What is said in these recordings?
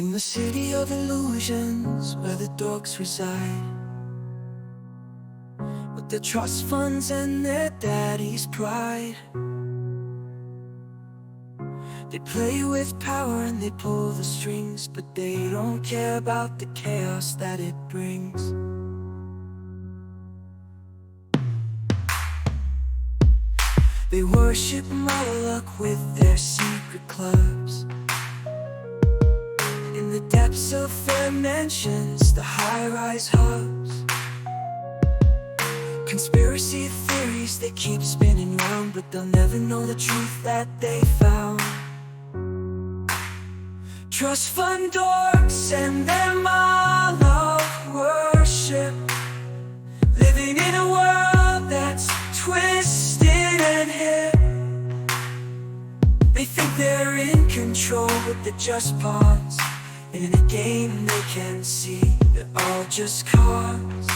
In the city of illusions where the dogs reside, with their trust funds and their daddy's pride, they play with power and they pull the strings, but they don't care about the chaos that it brings. They worship Moloch with their secret clubs. In the depths of their mansions, the high-rise hubs, conspiracy theories they keep spinning round, but they'll never know the truth that they found. Trust fund dorks and their Moloch worship, living in a world that's twisted and hip. They think they're in control, but they're just pawns in a game they can see. They're all just cards.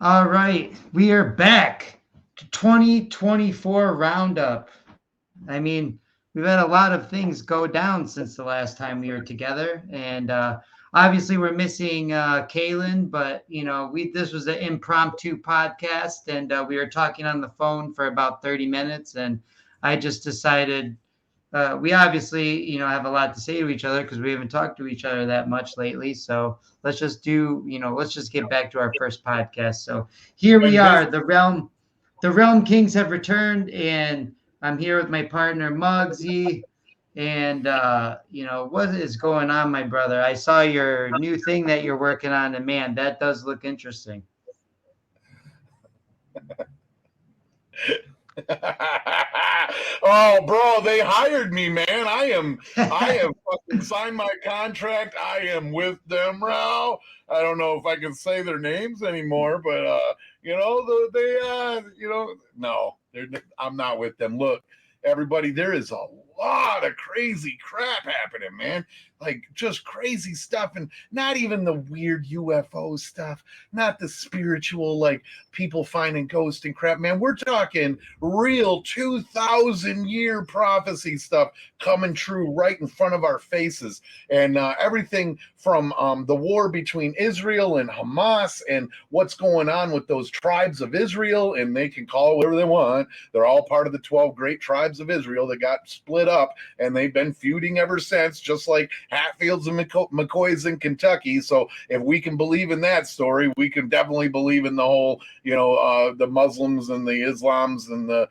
All right, we are back to 2024 Roundup. I mean, we've had a lot of things go down since the last time we were together, and obviously we're missing Kaelen, but this was an impromptu podcast, and we were talking on the phone for about 30 minutes, and I just decided we obviously have a lot to say to each other because we haven't talked to each other that much lately. So let's just get back to our first podcast. So here we are, the Realm Kings have returned, and I'm here with my partner Muggsy. And what is going on, my brother? I saw your new thing that you're working on, and man, that does look interesting. Oh, bro, they hired me, man. I have fucking signed my contract. I am with them now. I don't know if I can say their names anymore, but no, I'm not with them. Look, everybody, there is a lot of crazy crap happening, man. Like just crazy stuff, and not even the weird UFO stuff, not the spiritual, like people finding ghosts and crap, man. We're talking real 2,000-year prophecy stuff coming true right in front of our faces, and everything from the war between Israel and Hamas, and what's going on with those tribes of Israel, and they can call it whatever they want. They're all part of the 12 great tribes of Israel that got split up, and they've been feuding ever since, just like Hatfields and McCoys in Kentucky. So if we can believe in that story, we can definitely believe in the whole, the Muslims and the Islams and the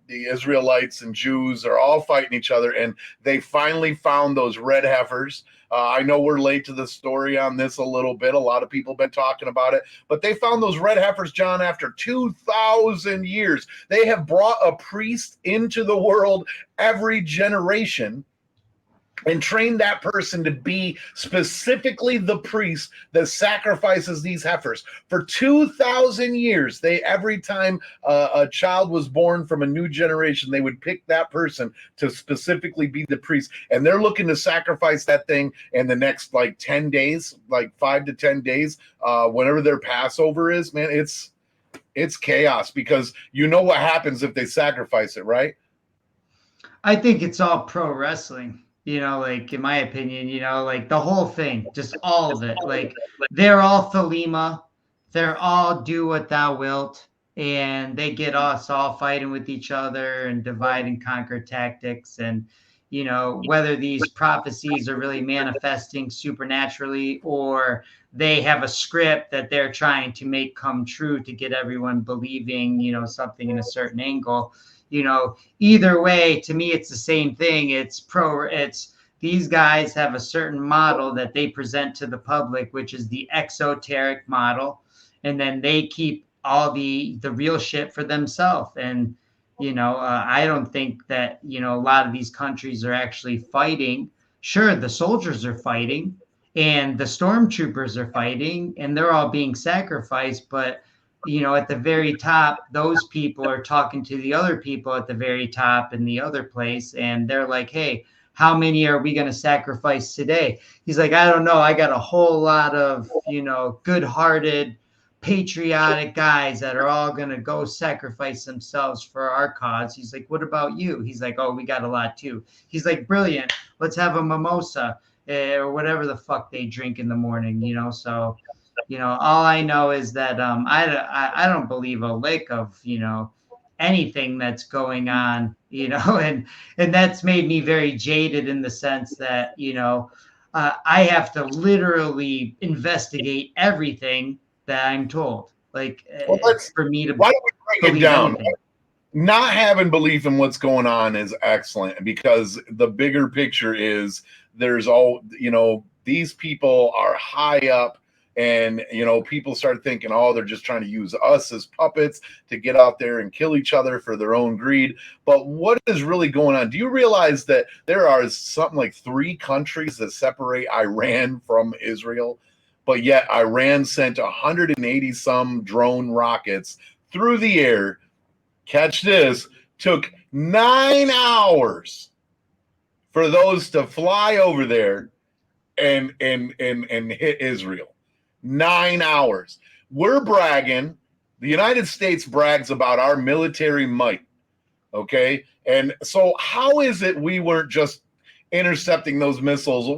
Israelites and Jews are all fighting each other, and they finally found those red heifers. I know we're late to the story on this a little bit. A lot of people have been talking about it, but they found those red heifers, John, after 2,000 years. They have brought a priest into the world every generation and train that person to be specifically the priest that sacrifices these heifers. For 2,000 years, every time a child was born from a new generation, they would pick that person to specifically be the priest. And they're looking to sacrifice that thing in the next 10 days, 5 to 10 days, whenever their Passover is, man. It's chaos, because you know what happens if they sacrifice it, right? I think it's all pro wrestling. In my opinion, the whole thing, just all of it. They're all Thelema. They're all do what thou wilt. And they get us all fighting with each other and divide and conquer tactics. And, whether these prophecies are really manifesting supernaturally or they have a script that they're trying to make come true to get everyone believing, something in a certain angle. Either way, to me, it's the same thing. It's these guys have a certain model that they present to the public, which is the exoteric model. And then they keep all the real shit for themselves. And, I don't think that, a lot of these countries are actually fighting. Sure, the soldiers are fighting and the stormtroopers are fighting, and they're all being sacrificed. But at the very top, those people are talking to the other people at the very top in the other place, and they're like, "Hey, how many are we going to sacrifice today?" He's like, "I don't know. I got a whole lot of good-hearted, patriotic guys that are all going to go sacrifice themselves for our cause." He's like, "What about you?" He's like, "Oh, we got a lot too." He's like, "Brilliant. Let's have a mimosa or whatever the fuck they drink in the morning." So, all I know is that I don't believe a lick of anything that's going on, and that's made me very jaded in the sense that I have to literally investigate everything that I'm told, like Well, for me to why don't we break it believe down? anything. Not having belief in what's going on is excellent, because the bigger picture is there's these people are high up, and people start thinking, oh, they're just trying to use us as puppets to get out there and kill each other for their own greed. But what is really going on? Do you realize that there are something like 3 countries that separate Iran from Israel, but yet Iran sent 180 some drone rockets through the air? Catch this, took 9 hours for those to fly over there and hit Israel. 9 hours. We're bragging. The United States brags about our military might. Okay. And so how is it we weren't just intercepting those missiles?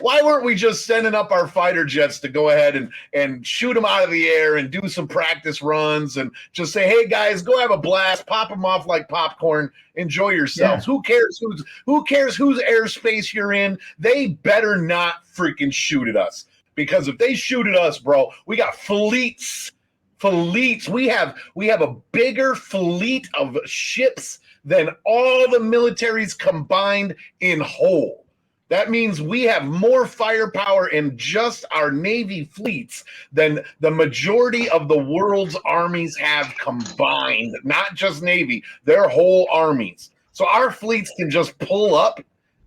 Why weren't we just sending up our fighter jets to go ahead and shoot them out of the air and do some practice runs and just say, hey guys, go have a blast, pop them off like popcorn, enjoy yourselves. Yeah. Who cares whose airspace you're in? They better not freaking shoot at us, because if they shoot at us, bro, we got fleets. We have a bigger fleet of ships than all the militaries combined in whole. That means we have more firepower in just our Navy fleets than the majority of the world's armies have combined, not just Navy, their whole armies. So our fleets can just pull up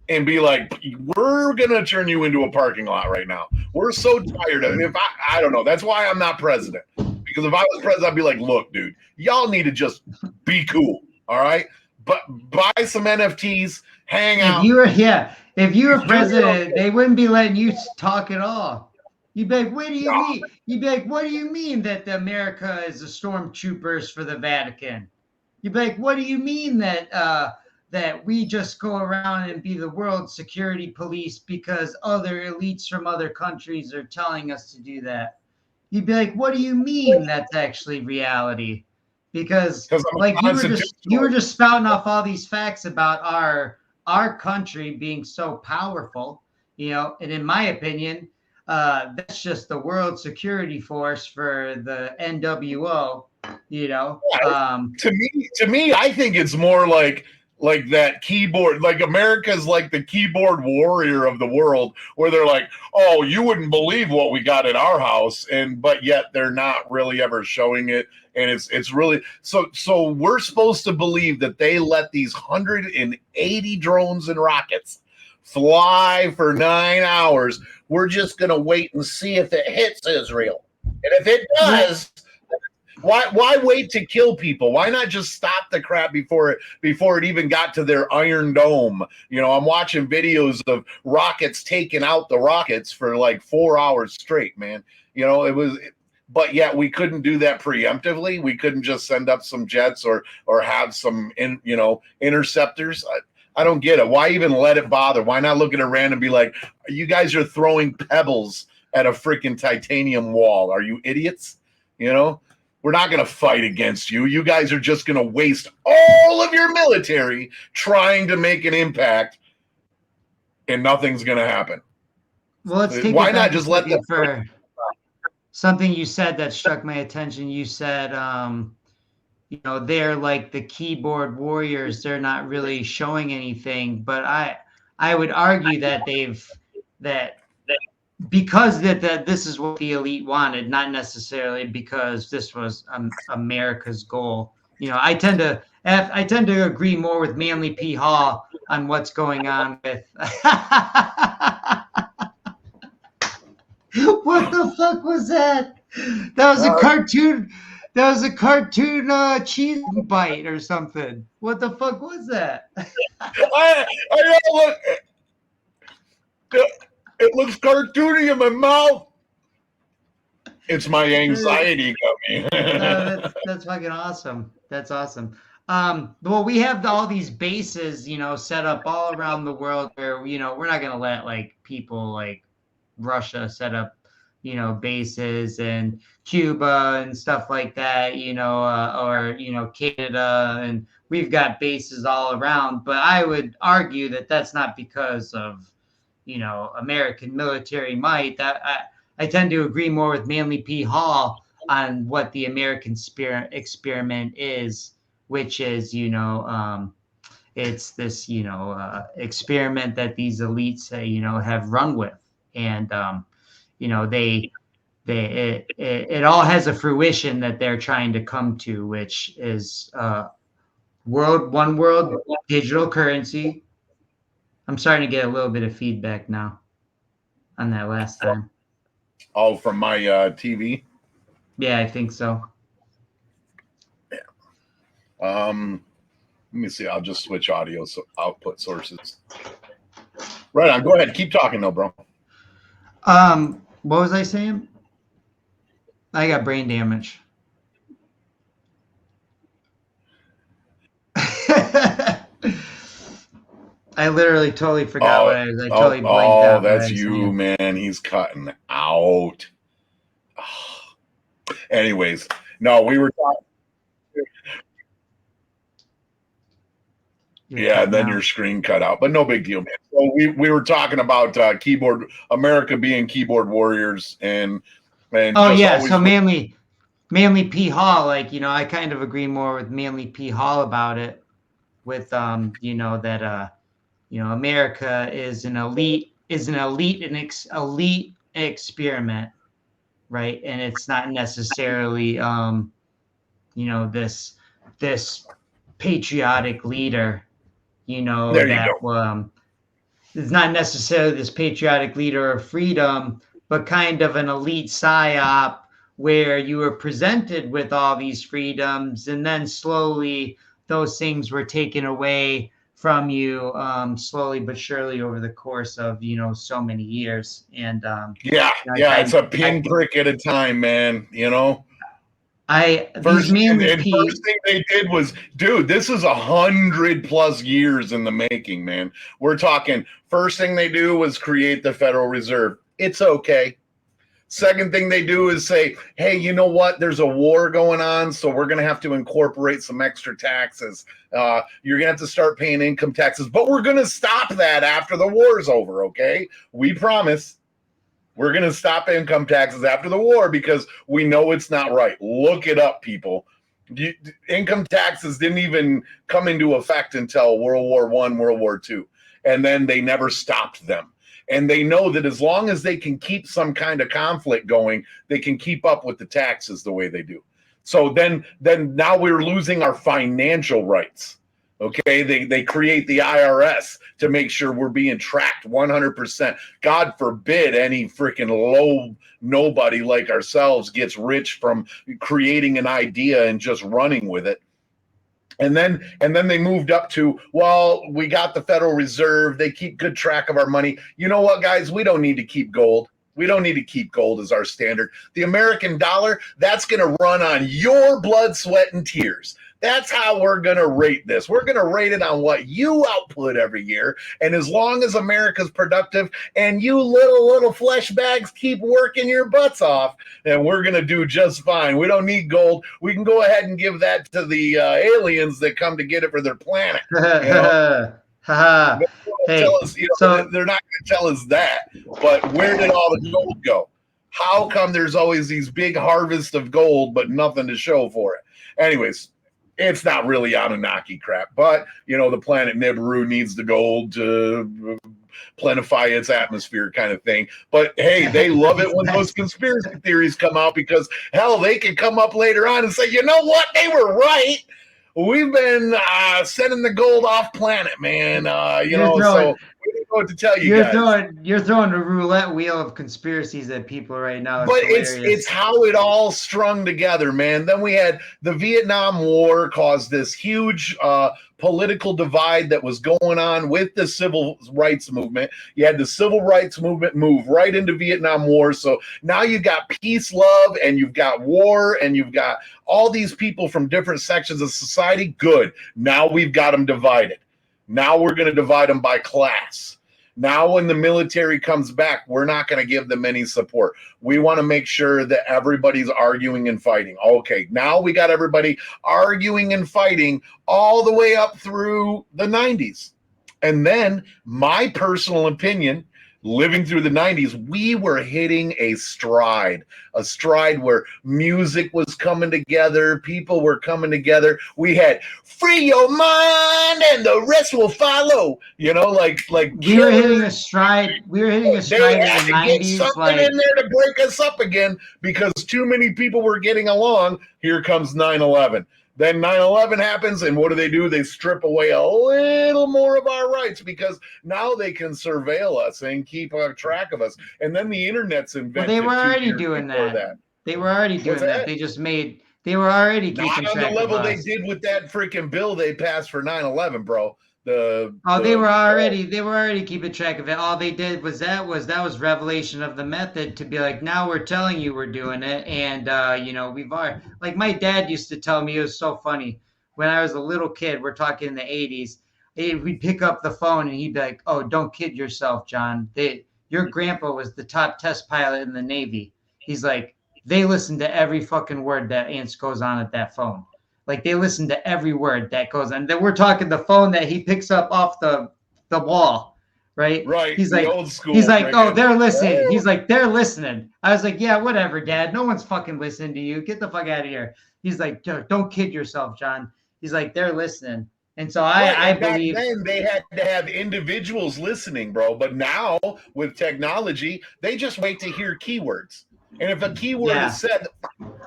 and be like, we're going to turn you into a parking lot right now. We're so tired of it. If I don't know. That's why I'm not president. Because if I was president, I'd be like, look, dude, y'all need to just be cool. All right. But buy some NFTs, hang out. If you were president, they wouldn't be letting you talk at all. You'd be like, what do you mean? You'd be like, what do you mean that America is the stormtroopers for the Vatican? You'd be like, what do you mean that we just go around and be the world security police because other elites from other countries are telling us to do that? You'd be like, what do you mean that's actually reality? Because like you were just spouting off all these facts about our country being so powerful, and in my opinion, that's just the world security force for the NWO, To me, I think it's more like that keyboard, like America's like the keyboard warrior of the world, where they're like, oh, you wouldn't believe what we got at our house, but yet they're not really ever showing it. And it's really so we're supposed to believe that they let these 180 drones and rockets fly for 9 hours. We're just gonna wait and see if it hits Israel, and if it does, why wait to kill people? Why not just stop the crap before it even got to their Iron Dome? I'm watching videos of rockets taking out the rockets for like 4 hours straight, man. But yet we couldn't do that preemptively. We couldn't just send up some jets or have some interceptors. I don't get it. Why even let it bother? Why not look at Iran and be like, you guys are throwing pebbles at a freaking titanium wall? Are you idiots? We're not going to fight against you. You guys are just going to waste all of your military trying to make an impact, and nothing's going to happen. Well, let's take why not just let them for something you said that struck my attention. You said, they're like the keyboard warriors. They're not really showing anything, but I would argue that because this is what the elite wanted, not necessarily because this was America's goal. I tend to agree more with Manly P. Hall on what's going on with. What the fuck was that? That was a cartoon. That was a cartoon cheese bite or something. What the fuck was that? I know, look, it looks cartoony in my mouth. It's my anxiety coming. No, that's fucking awesome. That's awesome. Well, we have all these bases, set up all around the world where, we're not gonna let like people like Russia set up, bases and Cuba and stuff like that, or Canada, and we've got bases all around. But I would argue that that's not because of, American military might. That I tend to agree more with Manly P. Hall on what the American spirit experiment is, which is, it's this, experiment that these elites, have run with, and it all has a fruition that they're trying to come to, which is one world digital currency. I'm starting to get a little bit of feedback now on that last time. Oh, from my TV? Yeah, I think so. Yeah. Let me see. I'll just switch audio output sources. Right on. Go ahead. Keep talking though, bro. What was I saying? I got brain damage. I literally totally forgot what I was. I totally blanked out. Oh, that's you, man. He's cutting out. Anyways, no, we were talking. Yeah, then your screen cut out, but no big deal, man. So we were talking about America being keyboard warriors, and oh yeah, so Manly P. Hall, like I kind of agree more with Manly P. Hall about it, with that America is an elite experiment, right? And it's not necessarily this patriotic leader. It's not necessarily this patriotic leader of freedom, but kind of an elite psyop where you were presented with all these freedoms, and then slowly those things were taken away from you, slowly but surely over the course of so many years. And it's a pinprick at a time, man. First thing they did was, dude, this is 100+ years in the making, man. We're talking, first thing they do was create the Federal Reserve. It's okay. Second thing they do is say, hey, you know what? There's a war going on, so we're going to have to incorporate some extra taxes. You're going to have to start paying income taxes, but we're going to stop that after the war's over, okay? We promise. We're going to stop income taxes after the war because we know it's not right. Look it up, people. Income taxes didn't even come into effect until World War I, World War II, and then they never stopped them. And they know that as long as they can keep some kind of conflict going, they can keep up with the taxes the way they do. So then now we're losing our financial rights. Okay, they create the IRS to make sure we're being tracked 100%. God forbid any freaking low nobody like ourselves gets rich from creating an idea and just running with it. And then they moved up to, well, we got the Federal Reserve. They keep good track of our money. You know what, guys? We don't need to keep gold. We don't need to keep gold as our standard. The American dollar, that's going to run on your blood, sweat, and tears. That's how we're going to rate this. We're going to rate it on what you output every year. And as long as America's productive and you little flesh bags keep working your butts off, then we're going to do just fine. We don't need gold. We can go ahead and give that to the aliens that come to get it for their planet. Hey, so they're not going to tell us that. But where did all the gold go? How come there's always these big harvests of gold, but nothing to show for it? Anyways, it's not really Anunnaki crap, but the planet Nibiru needs the gold to plentify its atmosphere, kind of thing. But hey, they love it when those conspiracy theories come out because hell, they can come up later on and say, you know what, they were right. We've been sending the gold off planet, man. So know what to tell you guys. You're throwing a roulette wheel of conspiracies at people right now. But it's how it all strung together, man. Then we had the Vietnam War caused this huge political divide that was going on with the civil rights movement. You had the civil rights movement move right into Vietnam War. So now you've got peace, love, and you've got war, and you've got all these people from different sections of society. Good. Now we've got them divided. Now we're going to divide them by class. Now, when the military comes back, we're not going to give them any support. We want to make sure that everybody's arguing and fighting. Okay, now we got everybody arguing and fighting all the way up through the 90s. And then, my personal opinion, living through the 90s, we were hitting a stride where music was coming together, people were coming together. We had free your mind and the rest will follow. You know, like we were hitting a stride. We were hitting a stride in the 90s. Get something in there to break us up again because too many people were getting along. Here comes 9/11. Then 9/11 happens, and what do? They strip away a little more of our rights because now they can surveil us and keep track of us. And then the internet's invented. Well, they were already doing that. They were already doing that. They were already keeping track of us. Not on the level they did with that freaking bill they passed for 9/11, bro. They were already keeping track of it. All they did was that was revelation of the method to be like, now we're telling you we're doing it, and we've already, like, my dad used to tell me, it was so funny when I was a little kid. We're talking in the 80s. We'd pick up the phone and he'd be like, "Oh, don't kid yourself, John. Your grandpa was the top test pilot in the Navy." He's like, they listen to every fucking word that goes on at that phone. Like, they listen to every word that goes on. Then we're talking the phone that he picks up off the wall, right? Right. He's like, old school. He's like, "Oh, they're listening." He's like, "They're listening." I was like, "Yeah, whatever, Dad. No one's fucking listening to you. Get the fuck out of here." He's like, "Don't kid yourself, John." He's like, "They're listening." And so I believe then they had to have individuals listening, bro. But now with technology, they just wait to hear keywords. And if a keyword is said,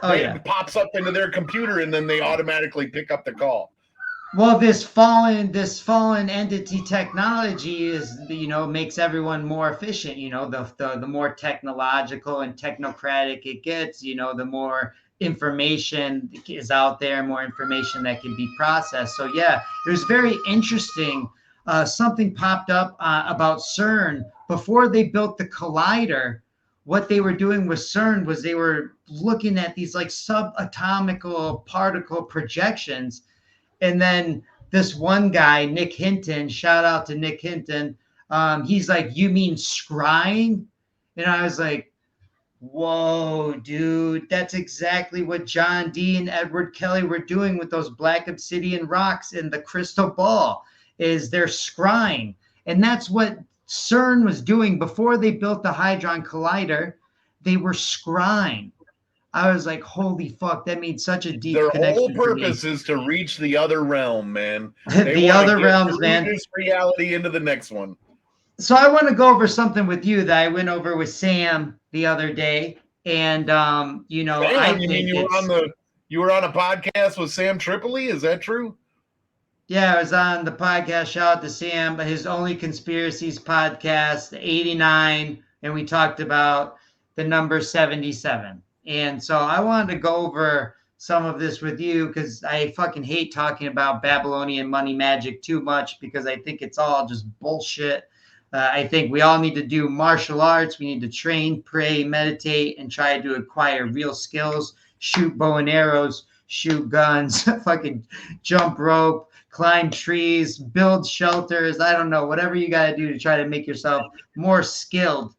it pops up into their computer, and then they automatically pick up the call. Well, this fallen entity technology is, makes everyone more efficient. The more technological and technocratic it gets, the more information is out there, more information that can be processed. So yeah, it was very interesting. Something popped up about CERN before they built the collider. What they were doing with CERN was they were looking at these like subatomical particle projections. And then this one guy, Nick Hinton, shout out to Nick Hinton. He's like, "You mean scrying?" And I was like, "Whoa, dude, that's exactly what John Dee and Edward Kelly were doing with those black obsidian rocks in the crystal ball, is they're scrying." And that's what CERN was doing before they built the Hadron Collider. They were scrying. I was like, holy fuck, that made such a deep connection. Their whole purpose is to reach the other realm, man. The other realms, man. This reality into the next one. So I want to go over something with you that I went over with Sam the other day. And Sam, you were on a podcast with Sam Tripoli? Is that true? Yeah, I was on the podcast. Shout out to Sam, but his Only Conspiracies podcast, 89, and we talked about the number 77. And so I wanted to go over some of this with you because I fucking hate talking about Babylonian money magic too much because I think it's all just bullshit. I think we all need to do martial arts. We need to train, pray, meditate, and try to acquire real skills, shoot bow and arrows, shoot guns, fucking jump rope, climb trees, build shelters. I don't know, whatever you got to do to try to make yourself more skilled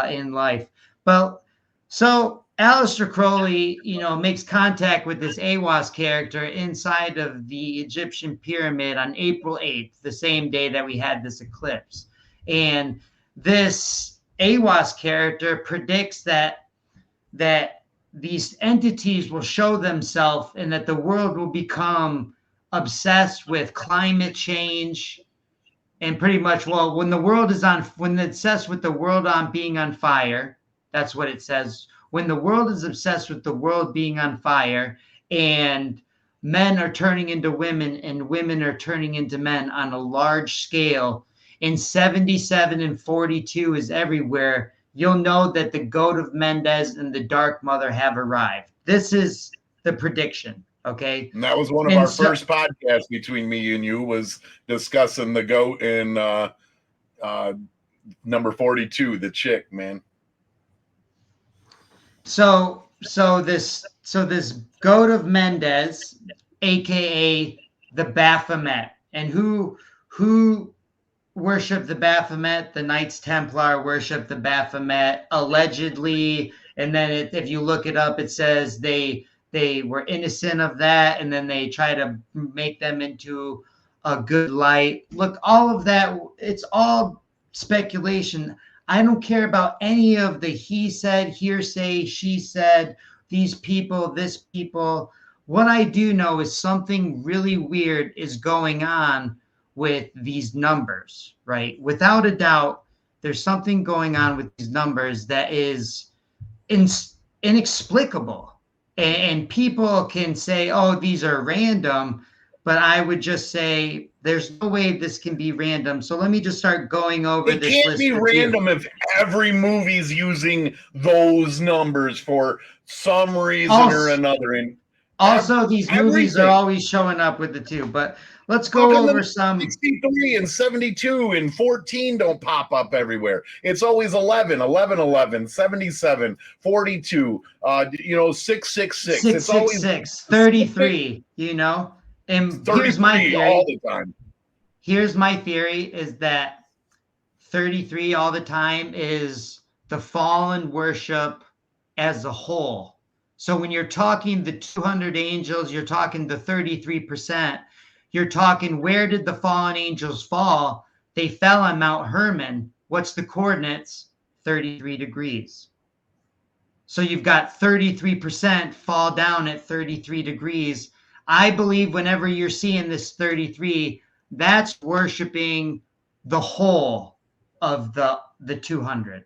in life. But so Aleister Crowley, makes contact with this Aiwass character inside of the Egyptian pyramid on April 8th, the same day that we had this eclipse. And this Aiwass character predicts that these entities will show themselves and that the world will become obsessed with climate change and pretty much, when it's obsessed with the world on being on fire, that's what it says. When the world is obsessed with the world being on fire and men are turning into women and women are turning into men on a large scale, and 77 and 42 is everywhere, you'll know that the goat of Mendez and the Dark Mother have arrived. This is the prediction, okay? And that was one of And our so- first podcasts between me and you, was discussing the goat and number 42, the chick, man. So this goat of Mendez, aka the Baphomet, and who worship the Baphomet? The Knights Templar worship the Baphomet allegedly, and then if you look it up, it says they were innocent of that, and then they try to make them into a good light. Look, all of that, it's all speculation. I don't care about any of the he said, hearsay, she said, these people, this people. What I do know is something really weird is going on with these numbers, right? Without a doubt, there's something going on with these numbers that is inexplicable. And people can say, oh, these are random, but I would just say there's no way this can be random. So let me just start going over It this can't list be with random you. if every movie's using those numbers for some reason or another. And also, these movies are everything. always showing up with the two, but let's How go come over the some. 63 and 72 and 14 don't pop up everywhere? It's always 11, 11, 11, 77, 42, 666. It's always 666, 33, you know? And here's my 33 theory. all the time. Here's my theory is that 33 all the time is the fallen worship as a whole. So when you're talking the 200 angels, you're talking the 33%. You're talking, where did the fallen angels fall? They fell on Mount Hermon. What's the coordinates? 33 degrees. So you've got 33% fall down at 33 degrees. I believe whenever you're seeing this 33, that's worshiping the whole of the 200,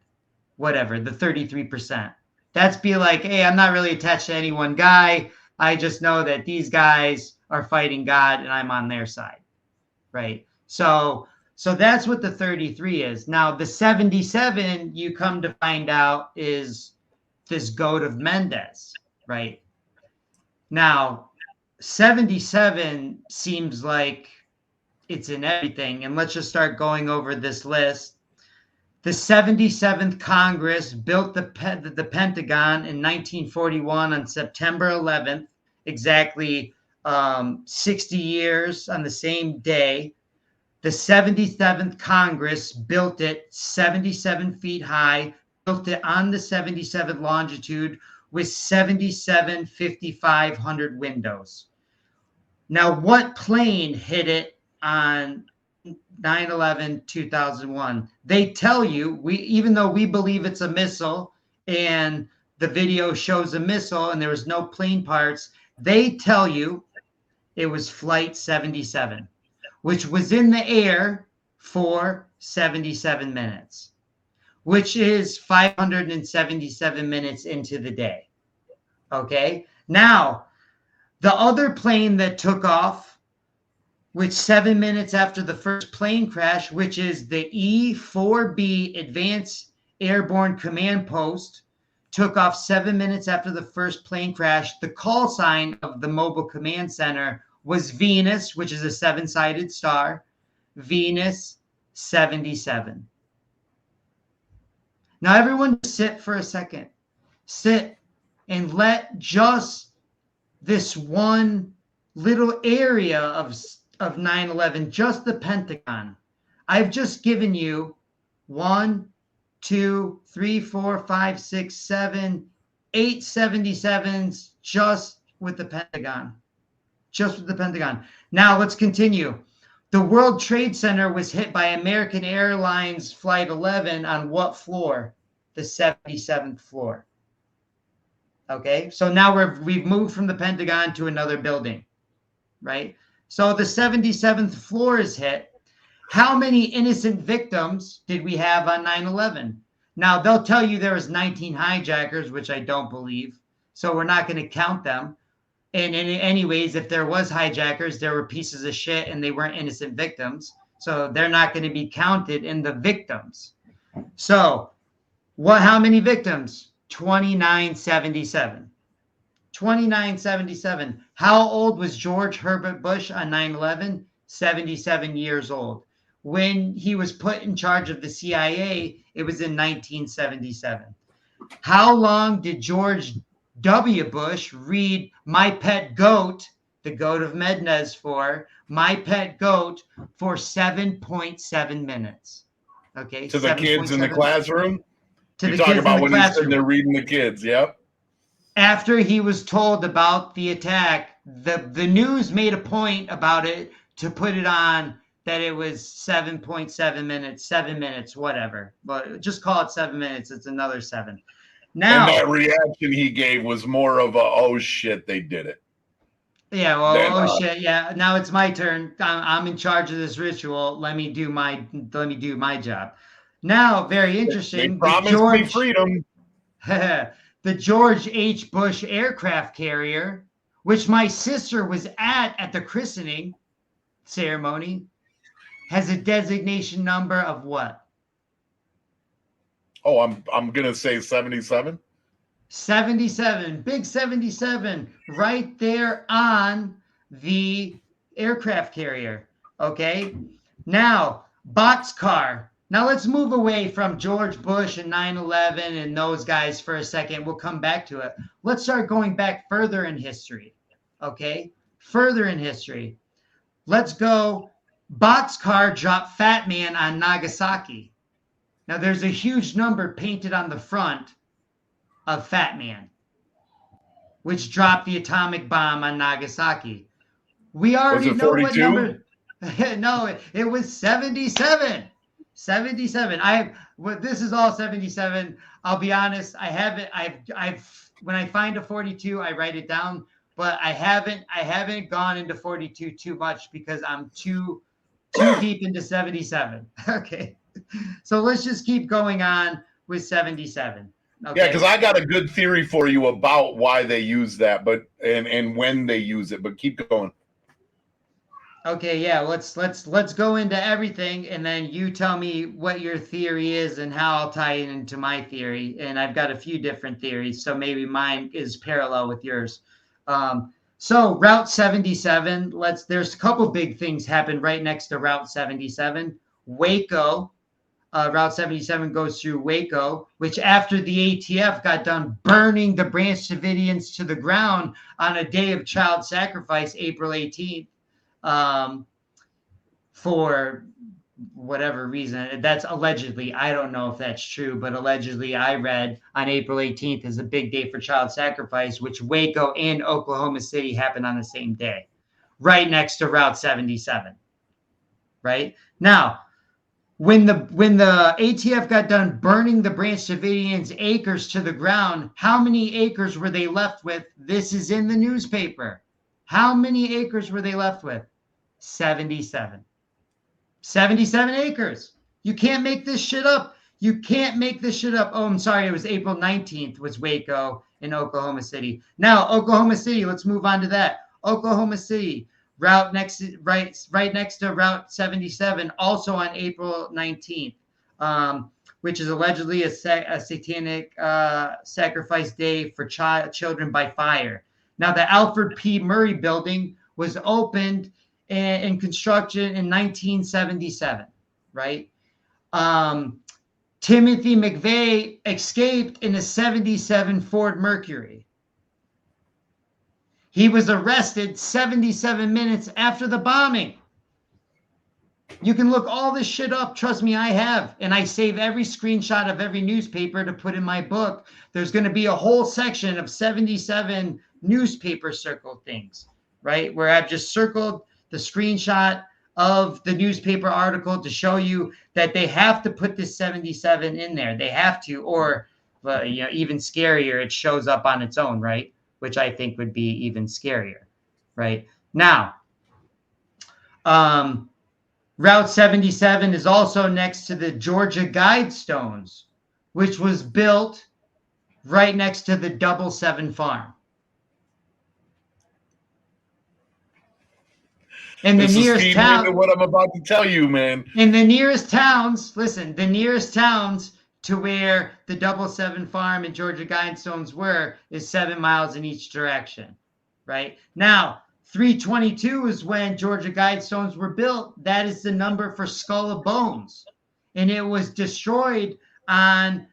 whatever, the 33%. That's be like, hey, I'm not really attached to any one guy. I just know that these guys are fighting God and I'm on their side, right? So that's what the 33 is. Now, the 77, you come to find out, is this goat of Mendez, right? Now, 77 seems like it's in everything. And let's just start going over this list. The 77th Congress built the Pentagon in 1941 on September 11th, exactly 60 years on the same day. The 77th Congress built it 77 feet high, built it on the 77th longitude with 77 5,500 windows. Now, what plane hit it on 9/11/2001? They tell you, even though we believe it's a missile and the video shows a missile and there was no plane parts, they tell you it was Flight 77, which was in the air for 77 minutes, which is 577 minutes into the day. Okay. Now, the other plane that took off, which 7 minutes after the first plane crash, which is the E-4B Advanced Airborne Command Post, took off 7 minutes after the first plane crash. The call sign of the Mobile Command Center was Venus, which is a 7-sided star, Venus 77. Now, everyone sit for a second. Sit and let just this one little area of 9/11, just the Pentagon. I've just given you 1, 2, 3, 4, 5, 6, 7, 8 77s just with the Pentagon. Just with the Pentagon. Now let's continue. The World Trade Center was hit by American Airlines Flight 11 on what floor? The 77th floor. Okay, so now we've moved from the Pentagon to another building, right? So the 77th floor is hit. How many innocent victims did we have on 9/11? Now, they'll tell you there was 19 hijackers, which I don't believe. So we're not going to count them. And anyways, if there was hijackers, there were pieces of shit and they weren't innocent victims. So they're not going to be counted in the victims. So how many victims? 2977. 2977. How old was George Herbert Bush on 9/11? 77 years old. When he was put in charge of the CIA, it was in 1977. How long did George W. Bush read My Pet Goat, the goat of Mednez, for My Pet Goat for 7.7 minutes? Okay, To the kids in the 7.7 classroom. to You the talk kids in about the when he's sitting classroom. there reading the kids. Yep. After he was told about the attack, the news made a point about it to put it on that it was 7.7 minutes, 7 minutes, whatever. But just call it 7 minutes. It's another 7. And that Now, reaction he gave was more of a, oh shit, they did it. yeah, well, Then, oh shit, yeah. Now it's my turn. I'm in charge of this ritual. Let me do my job. Now, very they interesting. promised me freedom. The George H. Bush aircraft carrier, which my sister was at the christening ceremony, has a designation number of what? Oh, I'm gonna say 77. 77. Big 77 right there on the aircraft carrier. Okay. Now, boxcar. Now let's move away from George Bush and 9/11 and those guys for a second. We'll come back to it. Let's start going back further in history. Okay. Further in history. Let's go. Boxcar dropped Fat Man on Nagasaki. Now there's a huge number painted on the front of Fat Man, which dropped the atomic bomb on Nagasaki. We already it know what 42? number. No, it was 77. 77. This is all 77. I'll be honest. I haven't. I've when I find a 42, I write it down. But I haven't gone into 42 too much because I'm too deep into 77. Okay. So let's just keep going on with 77. Okay. Yeah, because I got a good theory for you about why they use that, but and when they use it. But keep going. Okay, yeah, let's go into everything, and then you tell me what your theory is and how I'll tie it into my theory. And I've got a few different theories, so maybe mine is parallel with yours. So Route 77. There's a couple big things happen right next to Route 77. Waco. Route 77 goes through Waco, which after the ATF got done burning the Branch Davidians to the ground on a day of child sacrifice, April 18th, for whatever reason. That's allegedly. I don't know if that's true, but allegedly I read on April 18th is a big day for child sacrifice, which Waco and Oklahoma City happened on the same day, right next to Route 77. Right? Now, when the ATF got done burning the Branch Davidians' acres to the ground, how many acres were they left with? This is in the newspaper. How many acres were they left with? 77. 77 acres. You can't make this shit up. You can't make this shit up. Oh, I'm sorry. It was April 19th was Waco in Oklahoma City. Now, Oklahoma City, let's move on to that. Oklahoma City, right next to Route 77, also on April 19th, which is allegedly a satanic sacrifice day for children by fire. Now, the Alfred P. Murray building was opened and construction in 1977, right? Timothy McVeigh escaped in a 77 Ford Mercury. He was arrested 77 minutes after the bombing. You can look all this shit up. Trust me, I have. And I save every screenshot of every newspaper to put in my book. There's going to be a whole section of 77 newspaper circle things, right? Where I've just circled the screenshot of the newspaper article to show you that they have to put this 77 in there. They have to, or even scarier, it shows up on its own, right? Which I think would be even scarier, right? Now, Route 77 is also next to the Georgia Guidestones, which was built right next to the Double 7 farm. And the This is nearest feeding town, into what I'm about to tell you, man. in the nearest towns, listen, the nearest towns to where the 77 farm and Georgia Guidestones were is 7 miles in each direction, right? Now, 322 is when Georgia Guidestones were built. That is the number for Skull of Bones. And it was destroyed on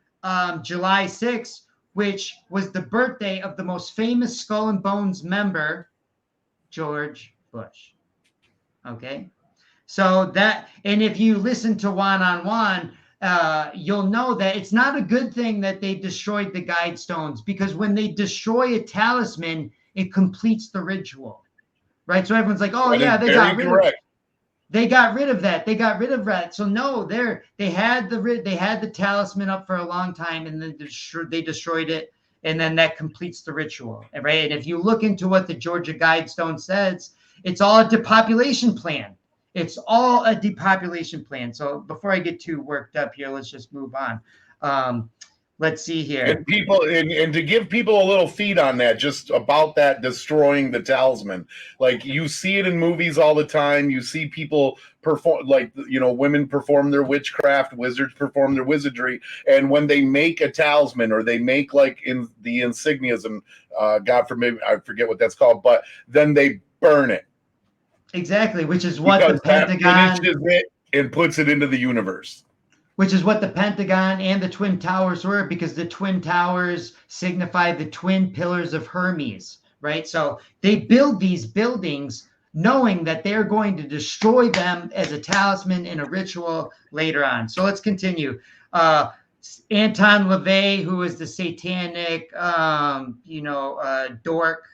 July 6th, which was the birthday of the most famous Skull and Bones member, George Bush. Okay? So that, and if you listen to One on One, you'll know that it's not a good thing that they destroyed the Guidestones, because when they destroy a talisman, it completes the ritual, right? So everyone's like, "Oh That yeah, is very correct. they got rid of that. They got rid of that." So no, they had the talisman up for a long time, and then they destroyed it, and then that completes the ritual, right? And if you look into what the Georgia Guidestone says, it's all a depopulation plan. It's all a depopulation plan. So before I get too worked up here, let's just move on. Let's see here. And people, and to give people a little feed on that, just about that destroying the talisman. Like, you see it in movies all the time. You see people perform, like, women perform their witchcraft, wizards perform their wizardry, and when they make a talisman, or they make, like, in the insignias, and God forbid, I forget what that's called, but then they burn it. Exactly, which is what because the Pentagon finishes it and puts it into the universe. Which is what the Pentagon and the Twin Towers were, because the Twin Towers signify the twin pillars of Hermes, right? So they build these buildings knowing that they're going to destroy them as a talisman in a ritual later on. So let's continue. Anton LaVey, who was the satanic, dork,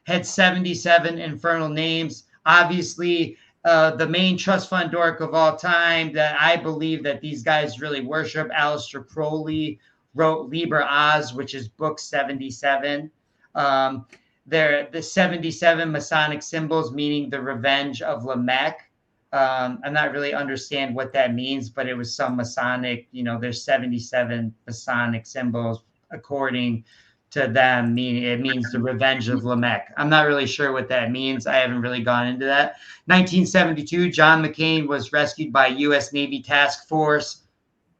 had 77 infernal names. Obviously, the main trust fund dork of all time that I believe that these guys really worship, Aleister Crowley, wrote Liber Oz, which is book 77. They're the 77 Masonic symbols, meaning the revenge of Lamech. I'm not really understand what that means, but it was some Masonic, there's 77 Masonic symbols according to them, meaning it means the revenge of Lamech. I'm not really sure what that means. I haven't really gone into that. 1972, John McCain was rescued by U.S. Navy Task Force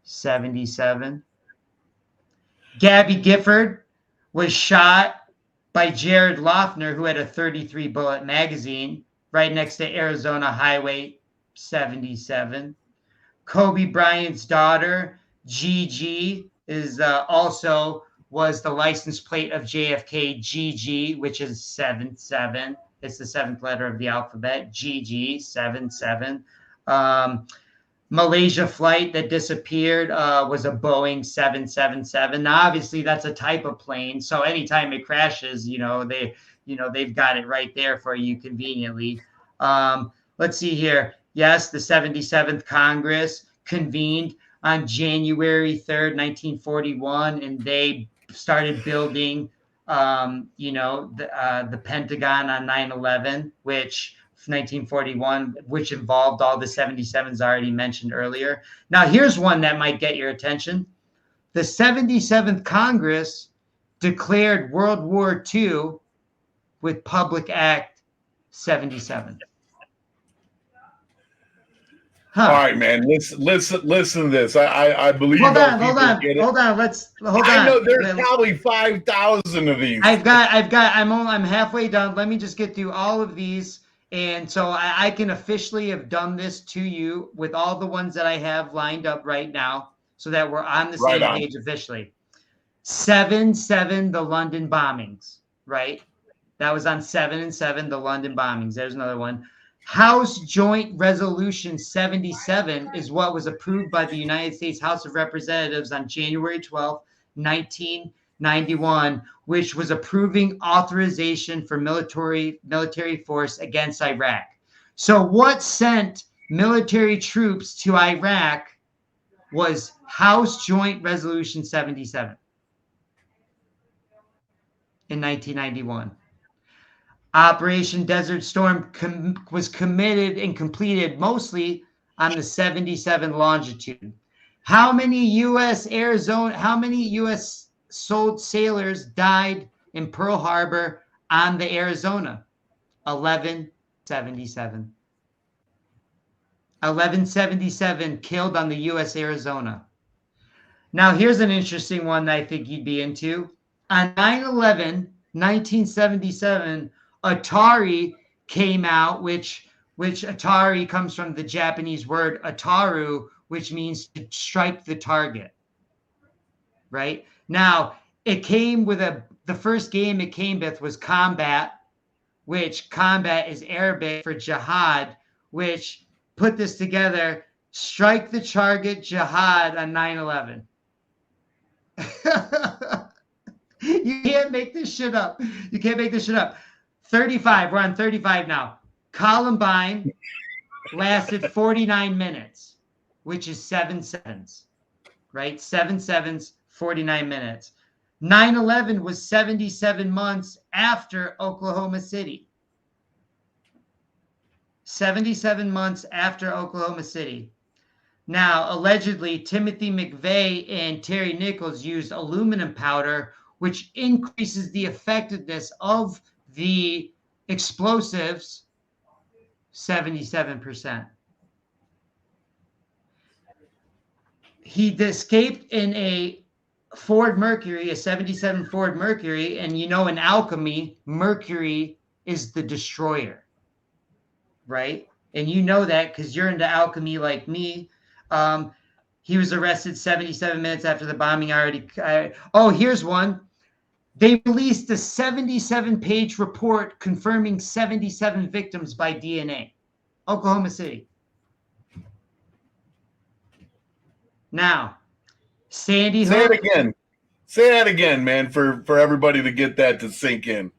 77. Gabby Gifford was shot by Jared Loeffner, who had a 33 bullet magazine right next to Arizona Highway 77. Kobe Bryant's daughter, Gigi, is also was the license plate of JFK, GG, which is 77. It's the seventh letter of the alphabet, GG, 77. Malaysia flight that disappeared was a Boeing 777. Now, obviously, that's a type of plane, so anytime it crashes, they've got it right there for you conveniently. Let's see here. Yes, the 77th Congress convened on January 3rd, 1941, and they started building, the Pentagon on 9/11, which 1941, which involved all the 77s already mentioned earlier. Now, here's one that might get your attention. The 77th Congress declared World War II with Public Act 77. All right, man. Listen to this. I believe. Hold on. I know there's probably 5,000 of these. I'm halfway done. Let me just get through all of these. And so I can officially have done this to you with all the ones that I have lined up right now, so that we're on the same page officially. 7/7, the London bombings, right? That was on 7/7, the London bombings. There's another one. House Joint Resolution 77 is what was approved by the United States House of Representatives on January 12, 1991, which was approving authorization for military force against Iraq. So what sent military troops to Iraq was House Joint Resolution 77 in 1991. Operation Desert Storm was committed and completed mostly on the 77 longitude. How many U.S. sold sailors died in Pearl Harbor on the Arizona? 11 77. 1177 killed on the U.S. Arizona. Now, here's an interesting one that I think you'd be into. On 9/11, 1977, Atari came out, which Atari comes from the Japanese word ataru, which means to strike the target. Right? Now, it came with the first game it came with was Combat, which combat is Arabic for jihad, which put this together, strike the target jihad on 9/11. You can't make this shit up. You can't make this shit up. 35. We're on 35 now. Columbine lasted 49 minutes, which is 7 sevens, right? 7 sevens, 49 minutes. 9/11 was 77 months after Oklahoma City. 77 months after Oklahoma City. Now, allegedly, Timothy McVeigh and Terry Nichols used aluminum powder, which increases the effectiveness of the explosives 77%. He escaped in a Ford Mercury, a 77 Ford Mercury, and in alchemy, Mercury is the destroyer, right? And you know that because you're into alchemy like me. He was arrested 77 minutes after the bombing. Here's one. They released a 77-page report confirming 77 victims by DNA. Oklahoma City. Now, Sandy Hook. Say it again. Say that again, man, for everybody to get that to sink in.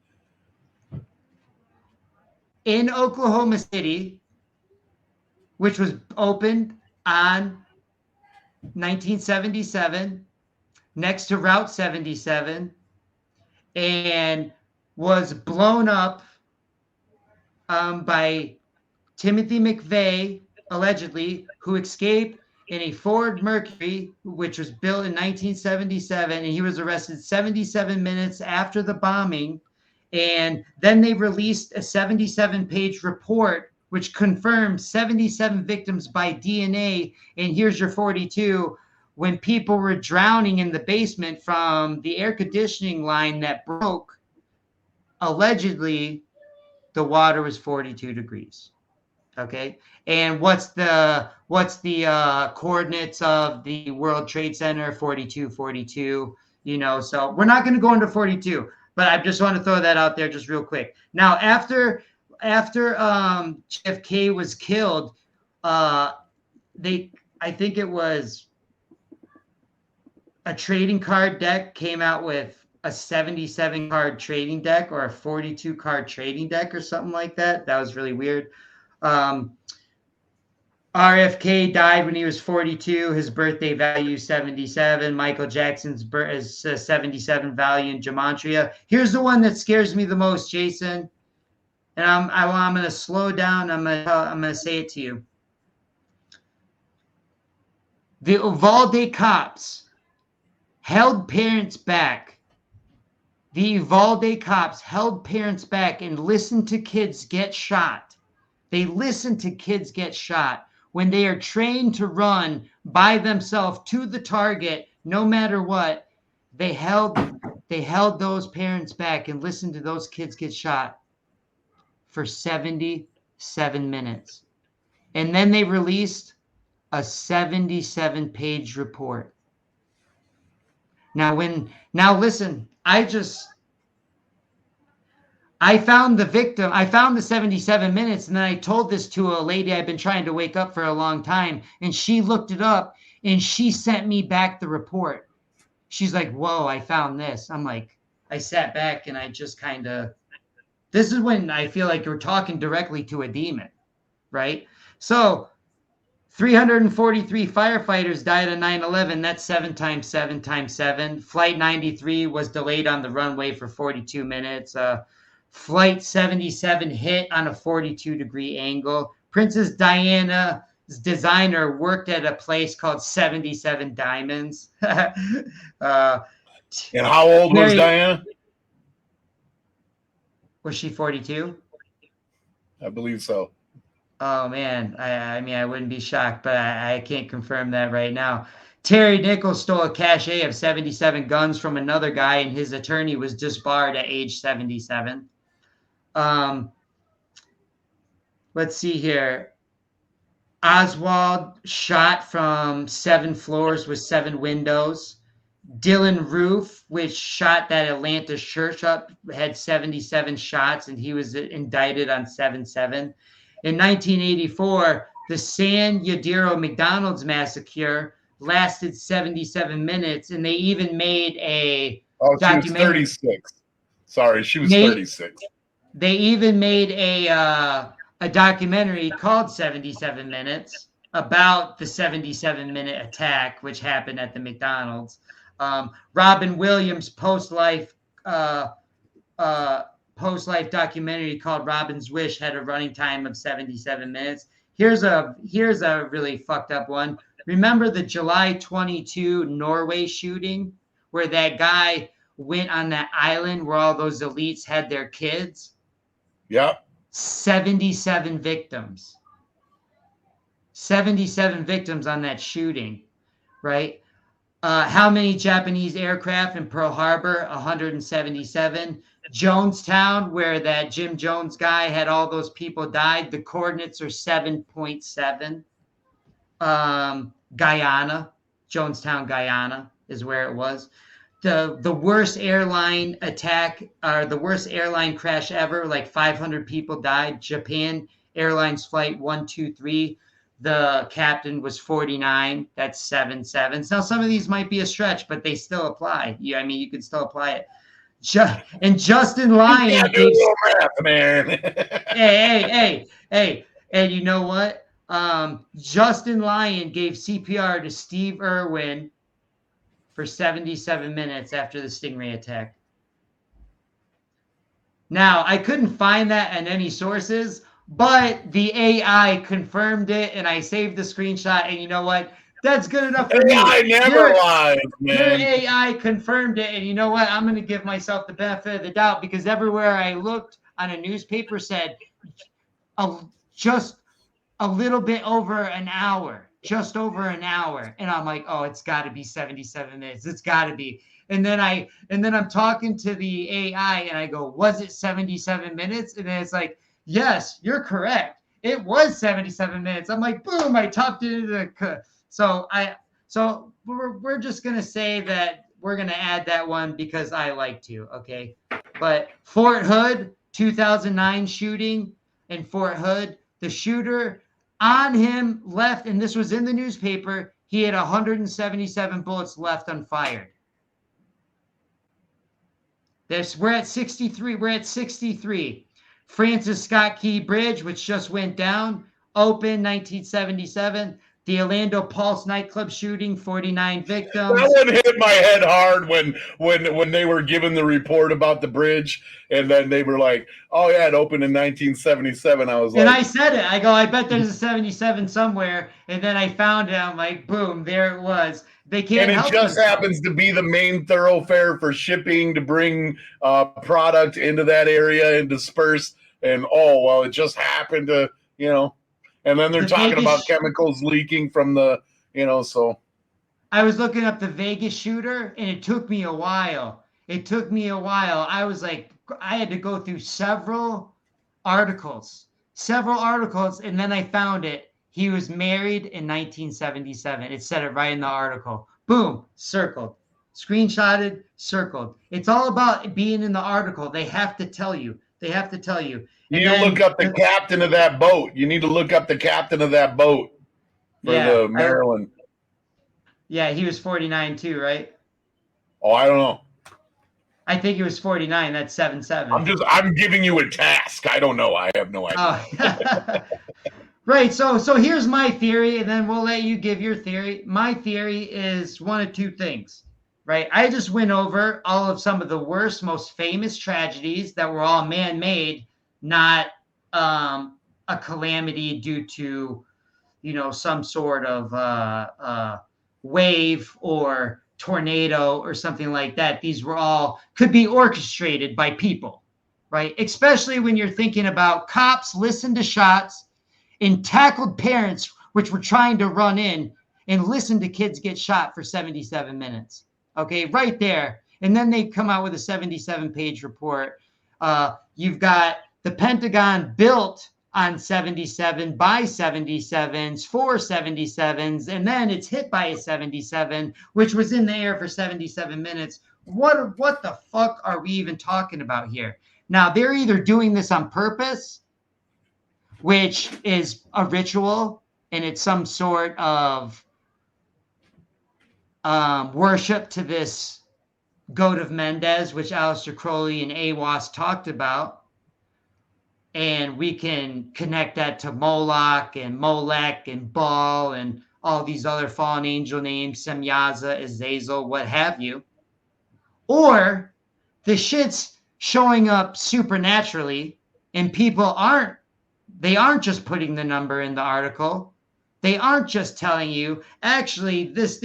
In Oklahoma City, which was opened on 1977, next to Route 77, and was blown up by Timothy McVeigh, allegedly, who escaped in a Ford Mercury, which was built in 1977, and he was arrested 77 minutes after the bombing. And then they released a 77-page report which confirmed 77 victims by DNA. And here's your 42. When people were drowning in the basement from the air conditioning line that broke, allegedly, the water was 42 degrees. Okay. And what's the coordinates of the World Trade Center? 4242. So we're not going to go into 42, but I just want to throw that out there just real quick. Now, after JFK was killed, I think it was a trading card deck came out with a 77 card trading deck or a 42 card trading deck or something like that. That was really weird. RFK died when he was 42. His birthday value 77. Michael Jackson's is 77 value in gematria. Here's the one that scares me the most, Jason. And I'm going to slow down. I'm going to say it to you. The Uvalde cops held parents back. The Uvalde cops held parents back and listened to kids get shot. They listen to kids get shot when they are trained to run by themselves to the target, no matter what. They held those parents back and listened to those kids get shot for 77 minutes. And then they released a 77-page report. Now listen, I found the victim. I found the 77 minutes, and then I told this to a lady I've been trying to wake up for a long time, and she looked it up, and she sent me back the report. She's like, whoa, I found this. I'm like, I sat back, and I just kind of, this is when I feel like you're talking directly to a demon, right? So 343 firefighters died on 9/11. That's 7 times 7 times 7. Flight 93 was delayed on the runway for 42 minutes. Flight 77 hit on a 42-degree angle. Princess Diana's designer worked at a place called 77 Diamonds. And how old was Diana? Was she 42? I believe so. Oh man, I mean I wouldn't be shocked, but I can't confirm that right now. Terry Nichols stole a cache of 77 guns from another guy, and his attorney was disbarred at age 77. Um, let's see here. Oswald shot from 7 floors with 7 windows. Dylan Roof, which shot that Atlanta church up, had 77 shots, and he was indicted on 7/7. In 1984, the San Yadiro McDonald's massacre lasted 77 minutes, and they even made a Oh, she was documentary. 36. Sorry, she was They, 36. they even made a documentary called 77 Minutes about the 77-minute attack, which happened at the McDonald's. Robin Williams' post-life documentary called Robin's Wish had a running time of 77 minutes. Here's a really fucked up one. Remember the July 22 Norway shooting where that guy went on that island where all those elites had their kids? Yep. 77 victims. 77 victims on that shooting, right? How many Japanese aircraft in Pearl Harbor? 177. Jonestown, where that Jim Jones guy had all those people died, the coordinates are 7.7. Guyana, Jonestown, Guyana is where it was. The worst airline attack, or the worst airline crash ever, like 500 people died. Japan Airlines Flight 123. The captain was 49. That's 7/7. Now, some of these might be a stretch, but they still apply. I mean, you can still apply it. And Justin Lyon gave math, man. hey. And you know what? Justin Lyon gave CPR to Steve Irwin for 77 minutes after the Stingray attack. Now, I couldn't find that in any sources, but the AI confirmed it, and I saved the screenshot, and you know what? That's good enough for me. AI never lies, Your man. AI confirmed it, and you know what? I'm going to give myself the benefit of the doubt because everywhere I looked on a newspaper said just a little bit over an hour, just over an hour. And I'm like, oh, it's got to be 77 minutes. It's got to be. And then I'm talking to the AI, and I go, was it 77 minutes? And then it's like, yes, you're correct. It was 77 minutes. I'm like, boom, I topped it into the. So we're just gonna say that we're gonna add that one because I like to, okay? But Fort Hood, 2009 shooting in Fort Hood, the shooter on him left, and this was in the newspaper, he had 177 bullets left unfired. We're at 63. We're at 63. Francis Scott Key Bridge, which just went down, open 1977. The Orlando Pulse nightclub shooting, 49 victims. That one hit my head hard when they were given the report about the bridge, and then they were like, "Oh yeah, it opened in 1977." I was like, and I said it. I go, I bet there's a 77 somewhere, and then I found it. I'm like, boom, there it was. They can't. And it just themselves. happens to be the main thoroughfare for shipping to bring product into that area and disperse. And oh well, it just happened to, you know. And then they're talking about chemicals leaking from the, you know, so. I was looking up the Vegas shooter, and it took me a while. I was like, I had to go through several articles, and then I found it. He was married in 1977. It said it right in the article. Boom, circled, screenshotted, circled. It's all about being in the article. They have to tell you. You need to look up the captain of that boat. You need to look up the captain of that boat for the Maryland. Yeah, he was 49 too, right? Oh, I don't know. I think he was 49. That's 7/7. I'm giving you a task. I don't know. I have no idea. Oh. Right. So here's my theory, and then we'll let you give your theory. My theory is one of two things. Right. I just went over all of some of the worst, most famous tragedies that were all man-made, not a calamity due to, some sort of wave or tornado or something like that. These were all could be orchestrated by people. right? Especially when you're thinking about cops listened to shots and tackled parents, which were trying to run in, and listened to kids get shot for 77 minutes. Okay, right there. And then they come out with a 77-page report. You've got the Pentagon built on 77 by 77s for 77s, and then it's hit by a 77, which was in the air for 77 minutes. What the fuck are we even talking about here? Now, they're either doing this on purpose, which is a ritual, and it's some sort of worship to this goat of Mendez, which Aleister Crowley and AWAS talked about. And we can connect that to Moloch and Molech and Baal and all these other fallen angel names, Semyaza, Azazel, what have you. Or the shit's showing up supernaturally, and people aren't just putting the number in the article. They aren't just telling you, actually, these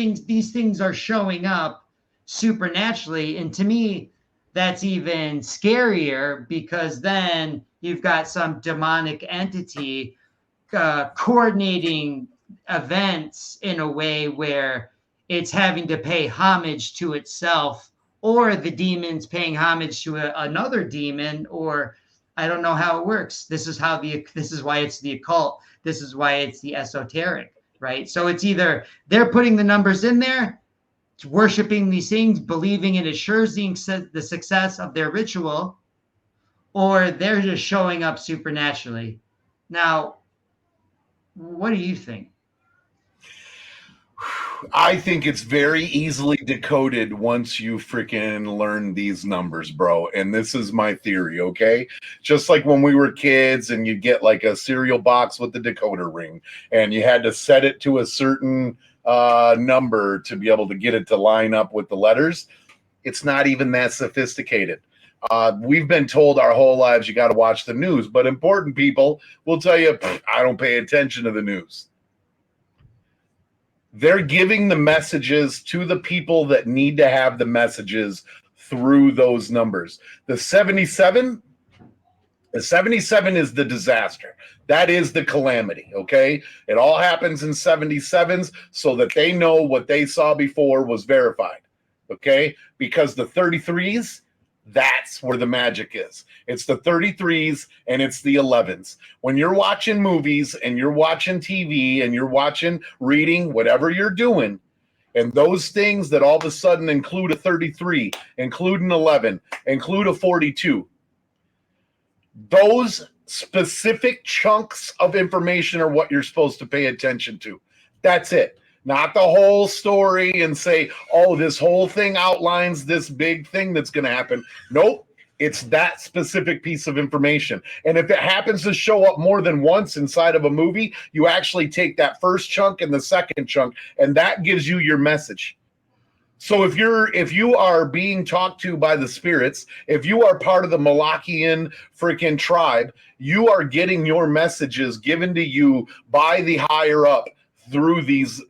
things are showing up supernaturally. And to me, that's even scarier, because then you've got some demonic entity coordinating events in a way where it's having to pay homage to itself, or the demon's paying homage to another demon, or I don't know how it works. This is why it's the occult. This is why it's the esoteric, right? So it's either they're putting the numbers in there, worshiping these things, believing it assures the success of their ritual, or they're just showing up supernaturally. Now, what do you think? I think it's very easily decoded once you freaking learn these numbers, bro. And this is my theory, okay? Just like when we were kids and you get like a cereal box with the decoder ring, and you had to set it to a certain number to be able to get it to line up with the letters. It's not even that sophisticated. We've been told our whole lives you got to watch the news, but important people will tell you, I don't pay attention to the news. They're giving the messages to the people that need to have the messages through those numbers. The 77 is the disaster. That is the calamity, okay? It all happens in 77s so that they know what they saw before was verified, okay? Because the 33s, that's where the magic is. It's the 33s and it's the 11s. When you're watching movies and you're watching TV and you're reading, whatever you're doing, and those things that all of a sudden include a 33, include an 11, include a 42, those specific chunks of information are what you're supposed to pay attention to. That's it. Not the whole story and say, oh, this whole thing outlines this big thing that's going to happen. Nope. It's that specific piece of information. And if it happens to show up more than once inside of a movie, you actually take that first chunk and the second chunk, and that gives you your message. So if you are being talked to by the spirits, if you are part of the Malachian freaking tribe, you are getting your messages given to you by the higher up through these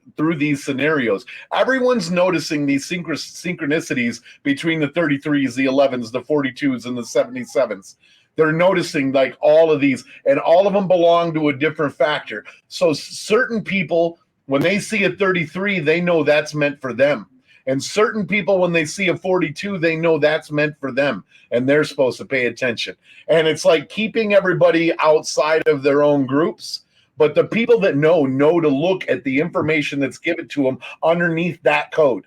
scenarios. Everyone's noticing these synchronicities between the 33s, the 11s, the 42s, and the 77s. They're noticing like all of these, and all of them belong to a different factor. So certain people, when they see a 33, they know that's meant for them. And certain people, when they see a 42, they know that's meant for them, and they're supposed to pay attention. And it's like keeping everybody outside of their own groups. But the people that know to look at the information that's given to them underneath that code.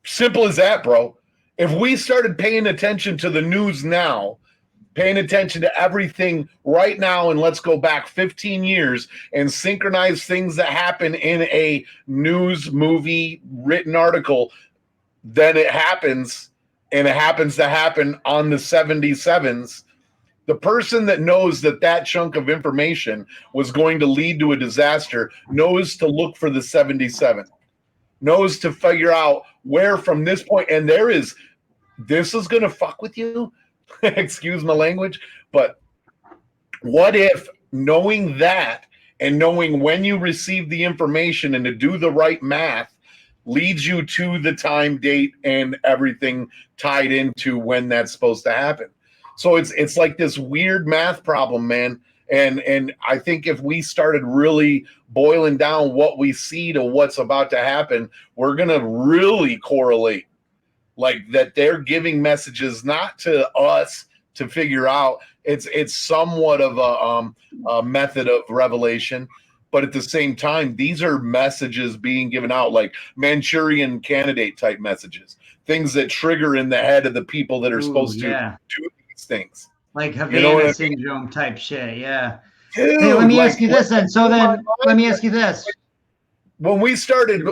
Simple as that, bro. If we started paying attention to the news now, paying attention to everything right now, and let's go back 15 years and synchronize things that happen in a news, movie, written article, then it happens, and it happens to happen on the 77s. The person that knows that chunk of information was going to lead to a disaster knows to look for the 77, knows to figure out where from this point, and this is going to fuck with you. Excuse my language, but what if knowing that and knowing when you receive the information and to do the right math leads you to the time, date, and everything tied into when that's supposed to happen? So it's like this weird math problem, man. And I think if we started really boiling down what we see to what's about to happen, we're gonna really correlate like that they're giving messages not to us to figure out. It's somewhat of a method of revelation, but at the same time, these are messages being given out like Manchurian candidate type messages, things that trigger in the head of the people that are supposed to do these things. Like You know what I Havana mean? syndrome type shit. Yeah. Dude, Hey, let me like, ask you this then. So then let me ask you this. when we started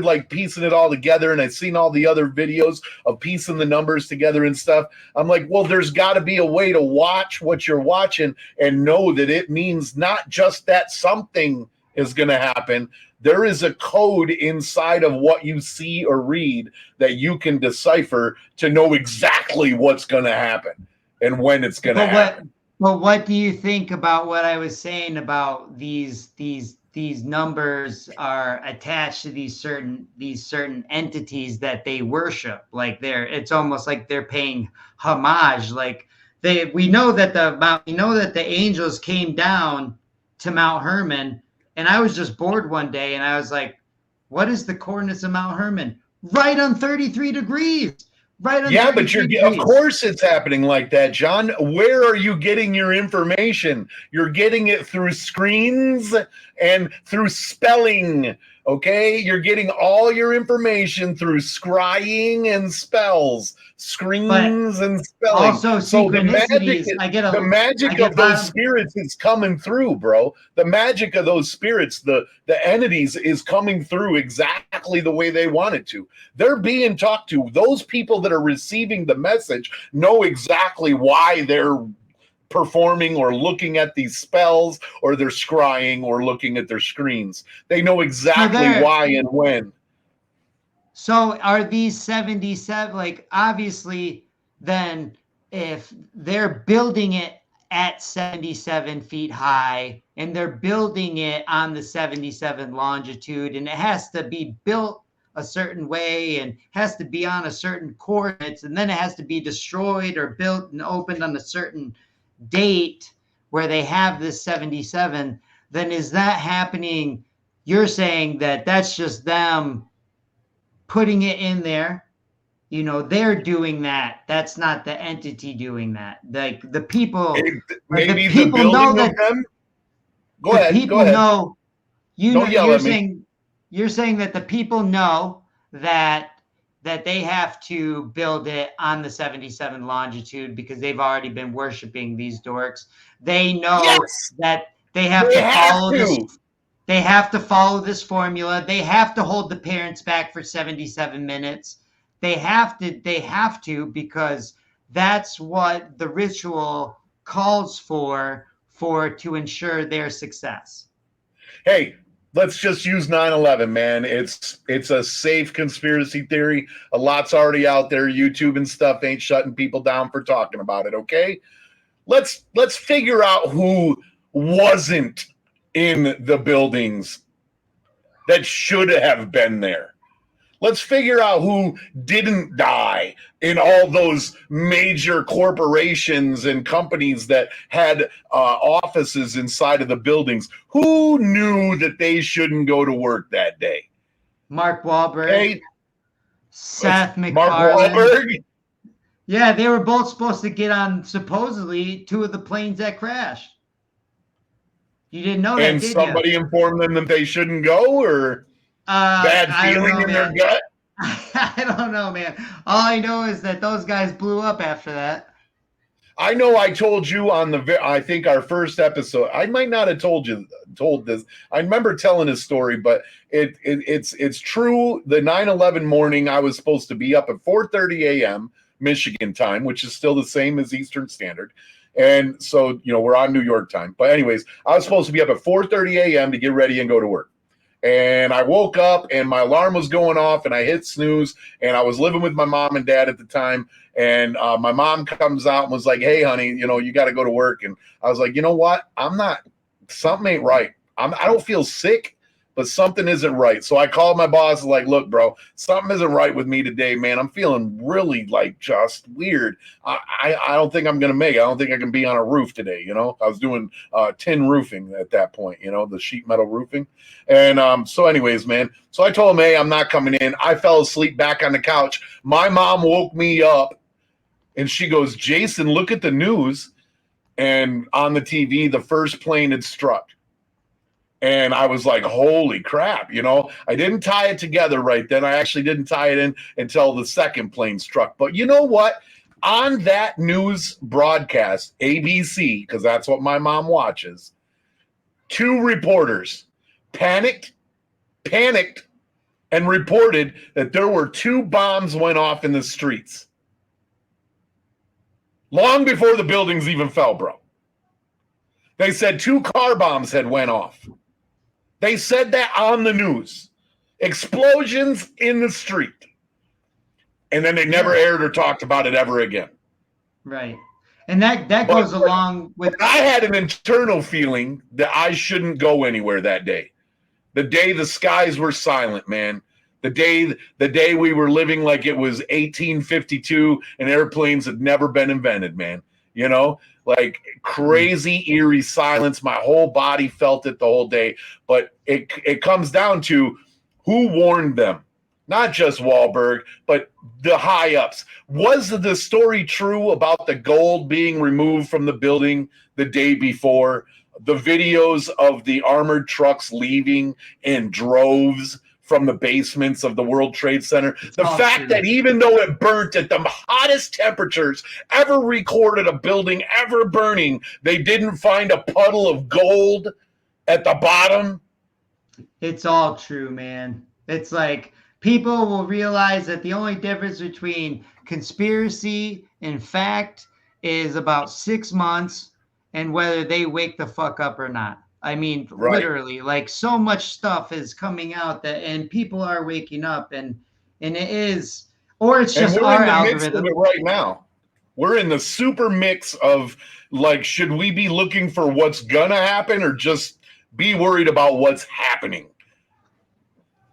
like piecing it all together, and I've seen all the other videos of piecing the numbers together and stuff, I'm like, well, there's got to be a way to watch what you're watching and know that it means not just that something is going to happen. There is a code inside of what you see or read that you can decipher to know exactly what's going to happen and when it's going to happen. But what do you think about what I was saying about these numbers are attached to these certain entities that they worship? Like it's almost like they're paying homage. Like we know that the angels came down to Mount Hermon, and I was just bored one day and I was like, what is the coordinates of Mount Hermon? Right on 33 degrees. Right. Yeah, but of course it's happening like that, John. Where are you getting your information? You're getting it through screens and through spelling. Okay, you're getting all your information through scrying and spells, screens and spelling. Also, so the magic of those spirits is coming through, bro. The magic of those spirits, the entities, is coming through exactly the way they want it to. They're being talked to. Those people that are receiving the message know exactly why they're performing or looking at these spells, or they're scrying or looking at their screens. They know exactly why and when. So are these 77, like, obviously then if they're building it at 77 feet high and they're building it on the 77 longitude, and it has to be built a certain way and has to be on a certain coordinates, and then it has to be destroyed or built and opened on a certain date where they have this 77, then is that happening? You're saying that that's just them putting it in there, they're doing that. That's not the entity doing that. Like the people, maybe the people know that them. Go ahead. Know. You're saying that the people know that they have to build it on the 77 longitude because they've already been worshiping these dorks. They know that they have to follow this. They have to follow this formula. They have to hold the parents back for 77 minutes. They have to because that's what the ritual calls for to ensure their success. Hey, let's just use 9/11, man. It's a safe conspiracy theory. A lot's already out there. YouTube and stuff ain't shutting people down for talking about it, okay? Let's figure out who wasn't in the buildings that should have been there. Let's figure out who didn't die in all those major corporations and companies that had offices inside of the buildings. Who knew that they shouldn't go to work that day? Mark Wahlberg. Hey, Seth MacFarlane. Mark Wahlberg. Yeah, they were both supposed to get on supposedly two of the planes that crashed. You didn't know that, and did somebody you? informed them that they shouldn't go, or bad feeling in their gut? I don't know, man. All I know is that those guys blew up after that. I know I told you on I think our first episode, I might not have told this. I remember telling his story, but it's true. The 9/11 morning, I was supposed to be up at 4:30 a.m. Michigan time, which is still the same as Eastern Standard. And so, we're on New York time. But anyways, I was supposed to be up at 4:30 a.m. to get ready and go to work. And I woke up and my alarm was going off and I hit snooze, and I was living with my mom and dad at the time. And my mom comes out and was like, "Hey, honey, you got to go to work." And I was like, you know what? Something ain't right. I don't feel sick, but something isn't right. So I called my boss, like, look, bro, something isn't right with me today, man. I'm feeling really like just weird. I don't think I'm going to make it. I don't think I can be on a roof today. You know, I was doing tin roofing at that point, you know, the sheet metal roofing. And so anyways, man, so I told him, hey, I'm not coming in. I fell asleep back on the couch. My mom woke me up and she goes, Jason, look at the news. And on the TV, the first plane had struck. And I was like, holy crap, you know, I didn't tie it together right then. I actually didn't tie it in until the second plane struck. But you know what? On that news broadcast, ABC, because that's what my mom watches, 2 reporters panicked, and reported that there were 2 bombs went off in the streets. Long before the buildings even fell, bro. They said 2 car bombs had went off. They said that on the news. Explosions in the street. And then they never aired or talked about it ever again. Right. And that goes along with... I had an internal feeling that I shouldn't go anywhere that day. The day the skies were silent, man. The day we were living like it was 1852 and airplanes had never been invented, man. You know, like crazy, eerie silence. My whole body felt it the whole day. But it comes down to who warned them. Not just Wahlberg, but the high-ups. Was the story true about the gold being removed from the building the day before? The videos of the armored trucks leaving in droves from the basements of the World Trade Center. The fact that even though it burnt at the hottest temperatures ever recorded, a building ever burning, they didn't find a puddle of gold at the bottom. It's all true, man. It's like people will realize that the only difference between conspiracy and fact is about 6 months and whether they wake the fuck up or not. I mean, literally, like so much stuff is coming out and people are waking up and it is, or it's just our algorithm. Right now, we're in the super mix of like, should we be looking for what's gonna happen or just be worried about what's happening?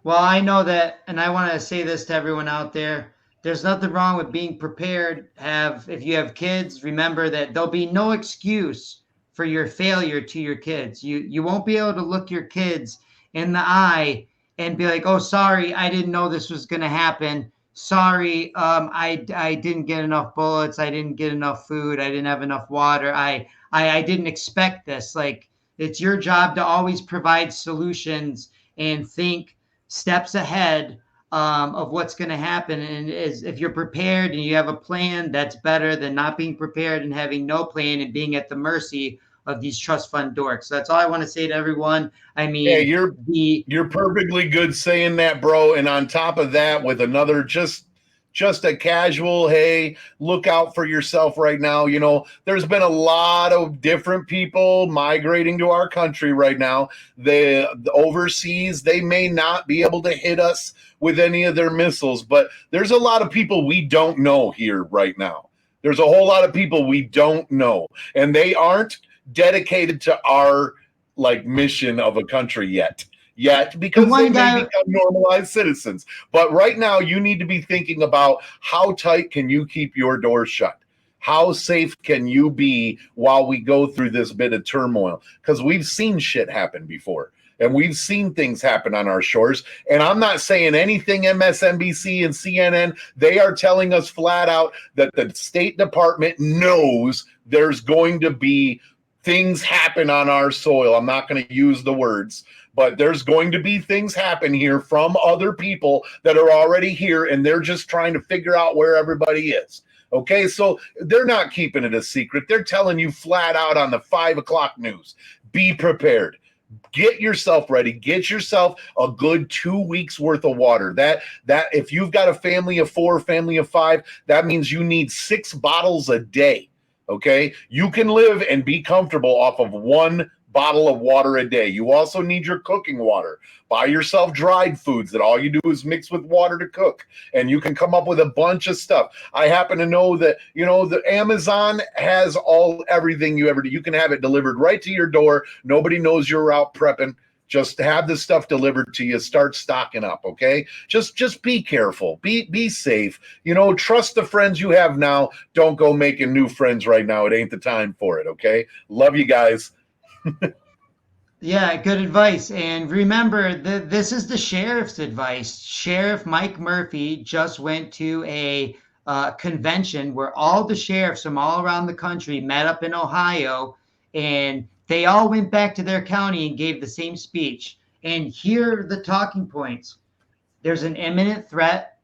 Well, I know that, and I want to say this to everyone out there. There's nothing wrong with being prepared. If you have kids, remember that there'll be no excuse for your failure to your kids. You won't be able to look your kids in the eye and be like, oh, sorry, I didn't know this was going to happen. Sorry, I didn't get enough bullets. I didn't get enough food. I didn't have enough water. I didn't expect this. Like, it's your job to always provide solutions and think steps ahead of what's going to happen. And if you're prepared and you have a plan, that's better than not being prepared and having no plan and being at the mercy of these trust fund dorks. So that's all I want to say to everyone. I mean, yeah, you're perfectly good saying that, bro. And on top of that, with another just a casual, hey, look out for yourself right now. You know, there's been a lot of different people migrating to our country right now. The overseas, they may not be able to hit us with any of their missiles, but there's a lot of people we don't know here right now. There's a whole lot of people we don't know, and they aren't dedicated to our like mission of a country yet because they may become normalized citizens. But right now you need to be thinking about how tight can you keep your doors shut? How safe can you be while we go through this bit of turmoil? Because we've seen shit happen before. And we've seen things happen on our shores. And I'm not saying anything MSNBC and CNN. They are telling us flat out that the State Department knows there's going to be things happen on our soil. I'm not going to use the words, but there's going to be things happen here from other people that are already here, and they're just trying to figure out where everybody is. Okay, so they're not keeping it a secret. They're telling you flat out on the 5 o'clock news, be prepared. Get yourself ready. Get yourself a good 2 weeks worth of water. That if you've got a family of 4, family of 5, that means you need 6 bottles a day. Okay, you can live and be comfortable off of 1 bottle of water a day. You also need your cooking water. Buy yourself dried foods that all you do is mix with water to cook, and you can come up with a bunch of stuff. I happen to know that, you know, the Amazon has everything you ever do. You can have it delivered right to your door. Nobody knows you're out prepping. Just have this stuff delivered to you. Start stocking up, okay? Just be careful. Be safe. You know, trust the friends you have now. Don't go making new friends right now. It ain't the time for it, okay? Love you guys. Yeah, good advice. And remember, this is the sheriff's advice. Sheriff Mike Murphy just went to a convention where all the sheriffs from all around the country met up in Ohio, and they all went back to their county and gave the same speech. And here are the talking points. There's an imminent threat.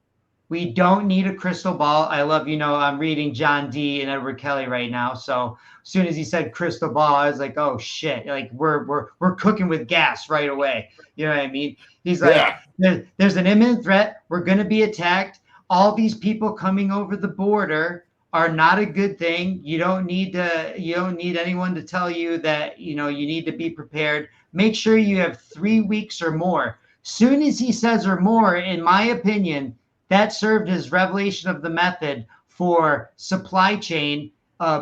We don't need a crystal ball. I love, I'm reading John D. and Edward Kelly right now. So as soon as he said crystal ball, I was like, oh shit, like we're cooking with gas right away. You know what I mean? He's like, there's an imminent threat. We're going to be attacked. All these people coming over the border are not a good thing. You don't need anyone to tell you that, you need to be prepared. Make sure you have 3 weeks or more. Soon as he says or more, in my opinion, that served as revelation of the method for supply chain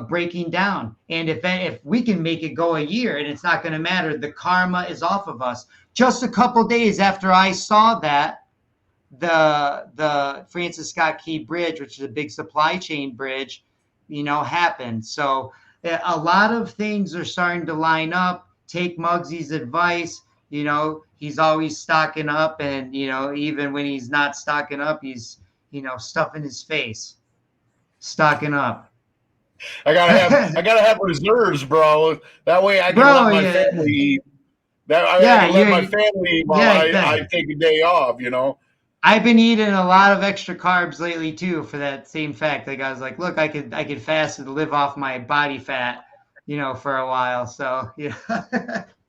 breaking down. And if we can make it go a year and it's not going to matter, the karma is off of us. Just a couple days after I saw that, the Francis Scott Key Bridge, which is a big supply chain bridge, happened. So a lot of things are starting to line up. Take Muggsy's advice. He's always stocking up, and even when he's not stocking up, he's stuffing his face, stocking up. I gotta have reserves, bro. That way I can let my family eat. I can let my family eat while I take a day off. I've been eating a lot of extra carbs lately too, for that same fact. Like I was like, look, I could fast and live off my body fat, for a while. So yeah.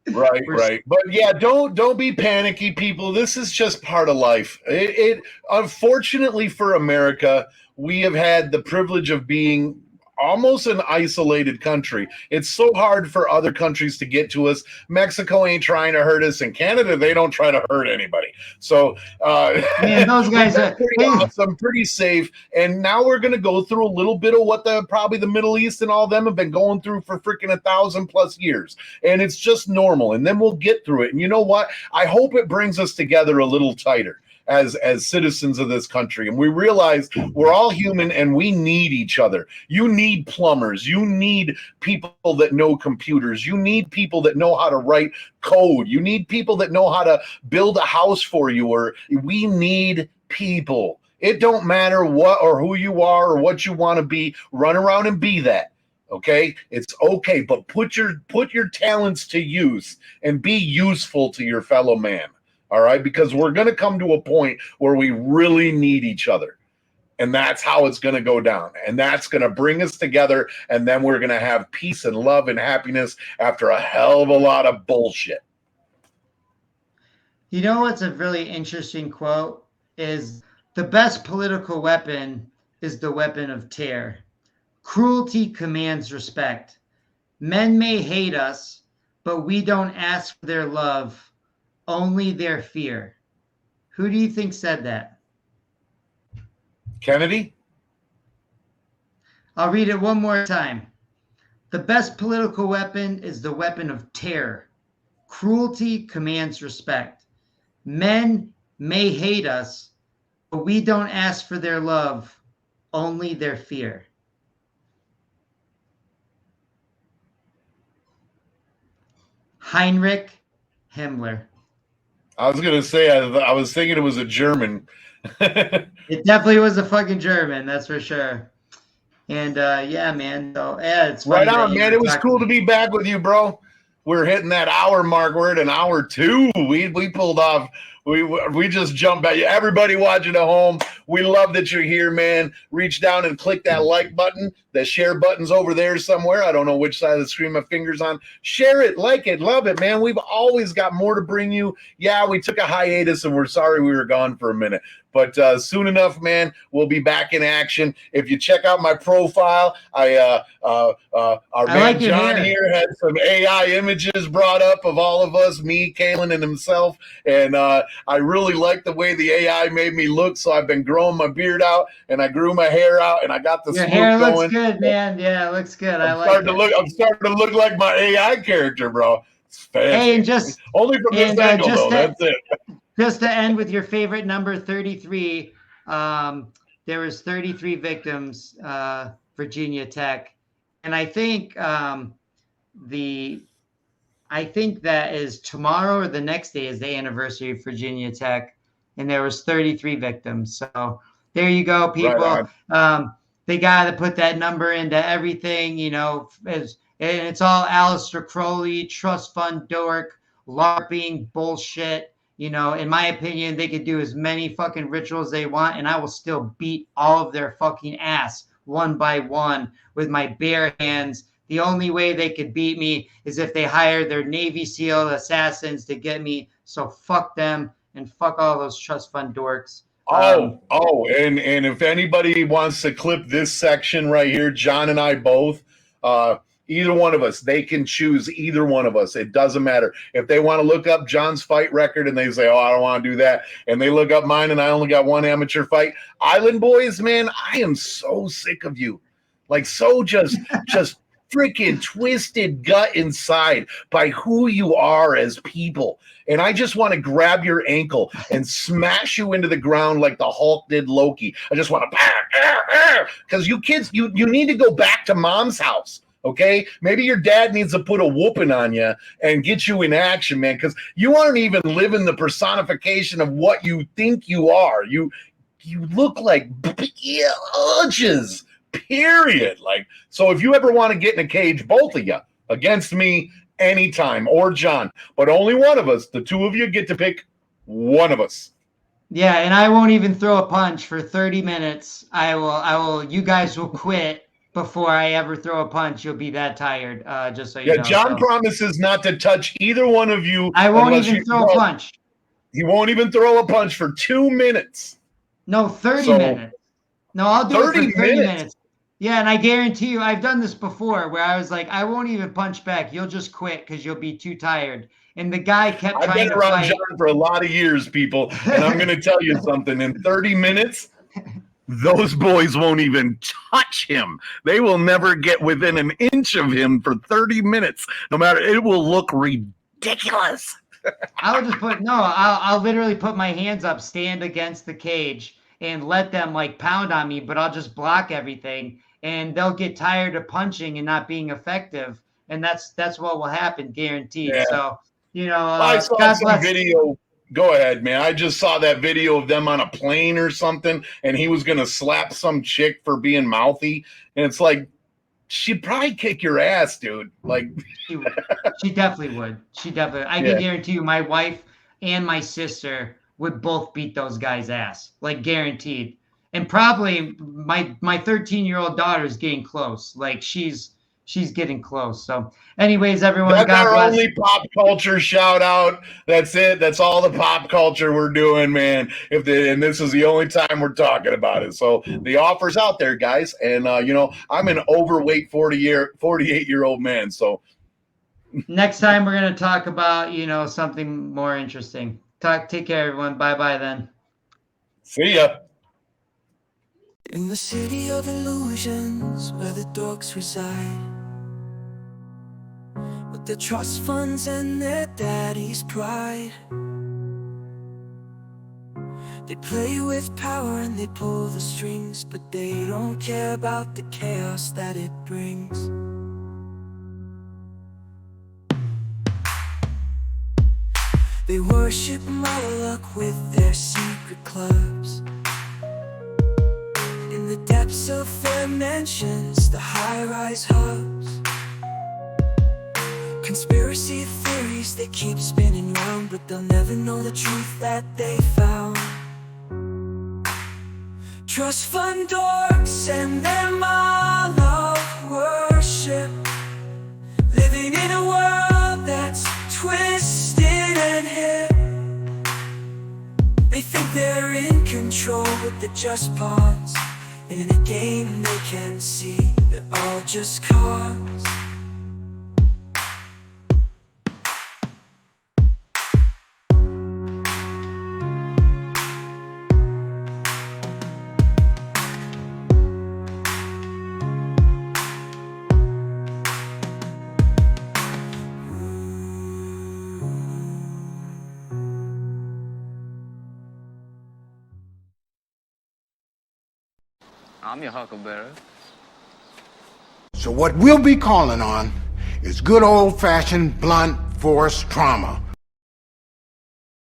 Right. But yeah, don't be panicky, people. This is just part of life. It unfortunately for America, we have had the privilege of being almost an isolated country. It's so hard for other countries to get to us. Mexico ain't trying to hurt us. In Canada, they don't try to hurt anybody. So man, those guys are pretty awesome, pretty safe. And now we're going to go through a little bit of what probably the Middle East and all of them have been going through for freaking 1,000+ years. And it's just normal. And then we'll get through it. And you know what? I hope it brings us together a little tighter as citizens of this country. And we realize we're all human and we need each other. You need plumbers. You need people that know computers. You need people that know how to write code. You need people that know how to build a house for you. Or we need people. It don't matter what or who you are or what you want to be. Run around and be that. Okay, it's okay, but put your talents to use and be useful to your fellow man. All right, because we're going to come to a point where we really need each other. And that's how it's going to go down. And that's going to bring us together. And then we're going to have peace and love and happiness after a hell of a lot of bullshit. You know what's a really interesting quote is the best political weapon is the weapon of terror. Cruelty commands respect. Men may hate us, but we don't ask for their love. Only their fear. Who do you think said that? Kennedy? I'll read it one more time. The best political weapon is the weapon of terror. Cruelty commands respect. Men may hate us, but we don't ask for their love, only their fear. Heinrich Himmler. I was going to say, I was thinking it was a German. It definitely was a fucking German, that's for sure. And yeah, man. So yeah, it's right on, man. It was cool to be back with you, bro. We're hitting that hour mark. We're at an hour 2. We pulled off. We just jumped at you. Everybody watching at home, we love that you're here, man. Reach down and click that like button. The share button's over there somewhere. I don't know which side of the screen my finger's on. Share it, like it, love it, man. We've always got more to bring you. Yeah, we took a hiatus and we're sorry we were gone for a minute. But soon enough, man, we'll be back in action. If you check out my profile, our man John here had some AI images brought up of all of us, me, Kaelen, and himself. And I really like the way the AI made me look. So I've been growing my beard out and I grew my hair out and I got the swoop hair going. Looks good, man. Yeah, it looks good. I'm starting to look like my AI character, bro. It's fancy. Hey, and just only from this angle, though. That's it. Just to end with your favorite number, 33. There was 33 victims, Virginia Tech, and I think I think that is tomorrow or the next day is the anniversary of Virginia Tech, and there was 33 victims. So there you go, people. Right They got to put that number into everything, and it's all Aleister Crowley, trust fund dork, LARPing bullshit. In my opinion, they could do as many fucking rituals they want, and I will still beat all of their fucking ass one by one with my bare hands. The only way they could beat me is if they hire their Navy SEAL assassins to get me. So fuck them and fuck all those trust fund dorks. And if anybody wants to clip this section right here, John and I both, either one of us, they can choose either one of us. It doesn't matter. If they want to look up John's fight record and they say, oh, I don't want to do that, and they look up mine and I only got one amateur fight. Island Boys, man, I am so sick of you. Like, so just freaking twisted gut inside by who you are as people. And I just want to grab your ankle and smash you into the ground like the Hulk did Loki. I just want to, because you kids, you need to go back to mom's house. Okay, maybe your dad needs to put a whooping on you and get you in action, man, because you aren't even living the personification of what you think you are. You look like urges, period. Like, so if you ever want to get in a cage, both of you, against me anytime, or John, but only one of us, the two of you get to pick one of us. Yeah, and I won't even throw a punch for 30 minutes. You guys will quit before I ever throw a punch. You'll be that tired, just so you know. Yeah, John promises not to touch either one of you. I won't even throw a punch. He won't even throw a punch for 2 minutes. No, 30 minutes. No, I'll do it for 30 minutes. Yeah, and I guarantee you, I've done this before where I was like, I won't even punch back. You'll just quit because you'll be too tired. And the guy kept trying to fight. I've been around John for a lot of years, people, and I'm going to tell you something. In 30 minutes, those boys won't even touch him. They will never get within an inch of him for 30 minutes. No matter, it will look ridiculous. I'll literally put my hands up, stand against the cage, and let them like pound on me, but I'll just block everything, and they'll get tired of punching and not being effective, and that's what will happen, guaranteed. Yeah. So, I saw some video. Go ahead, man. I just saw that video of them on a plane or something, and he was going to slap some chick for being mouthy. And it's like, she'd probably kick your ass, dude. Like, she definitely would. I can guarantee you my wife and my sister would both beat those guys' ass, like guaranteed. And probably my 13-year-old daughter is getting close. Like she's getting close. So anyways, everyone, that's God bless. Only pop culture shout out. That's it. That's all the pop culture we're doing, man. And this is the only time we're talking about it. So the offer's out there, guys. And I'm an overweight 48-year-old man. So next time we're gonna talk about something more interesting. Take care, everyone. Bye then. See ya. In the city of illusions where the dorks reside, with their trust funds and their daddy's pride, they play with power and they pull the strings, but they don't care about the chaos that it brings. They worship Moloch with their secret clubs. In the depths of their mansions, the high-rise hubs, conspiracy theories they keep spinning round, but they'll never know the truth that they found. Trust fund dorks and their Moloch worship, living in a world that's twisted and hip. They think they're in control with the just pawns, and in a game they can see they're all just cards. I'm your huckleberry. So what we'll be calling on is good old-fashioned blunt force trauma.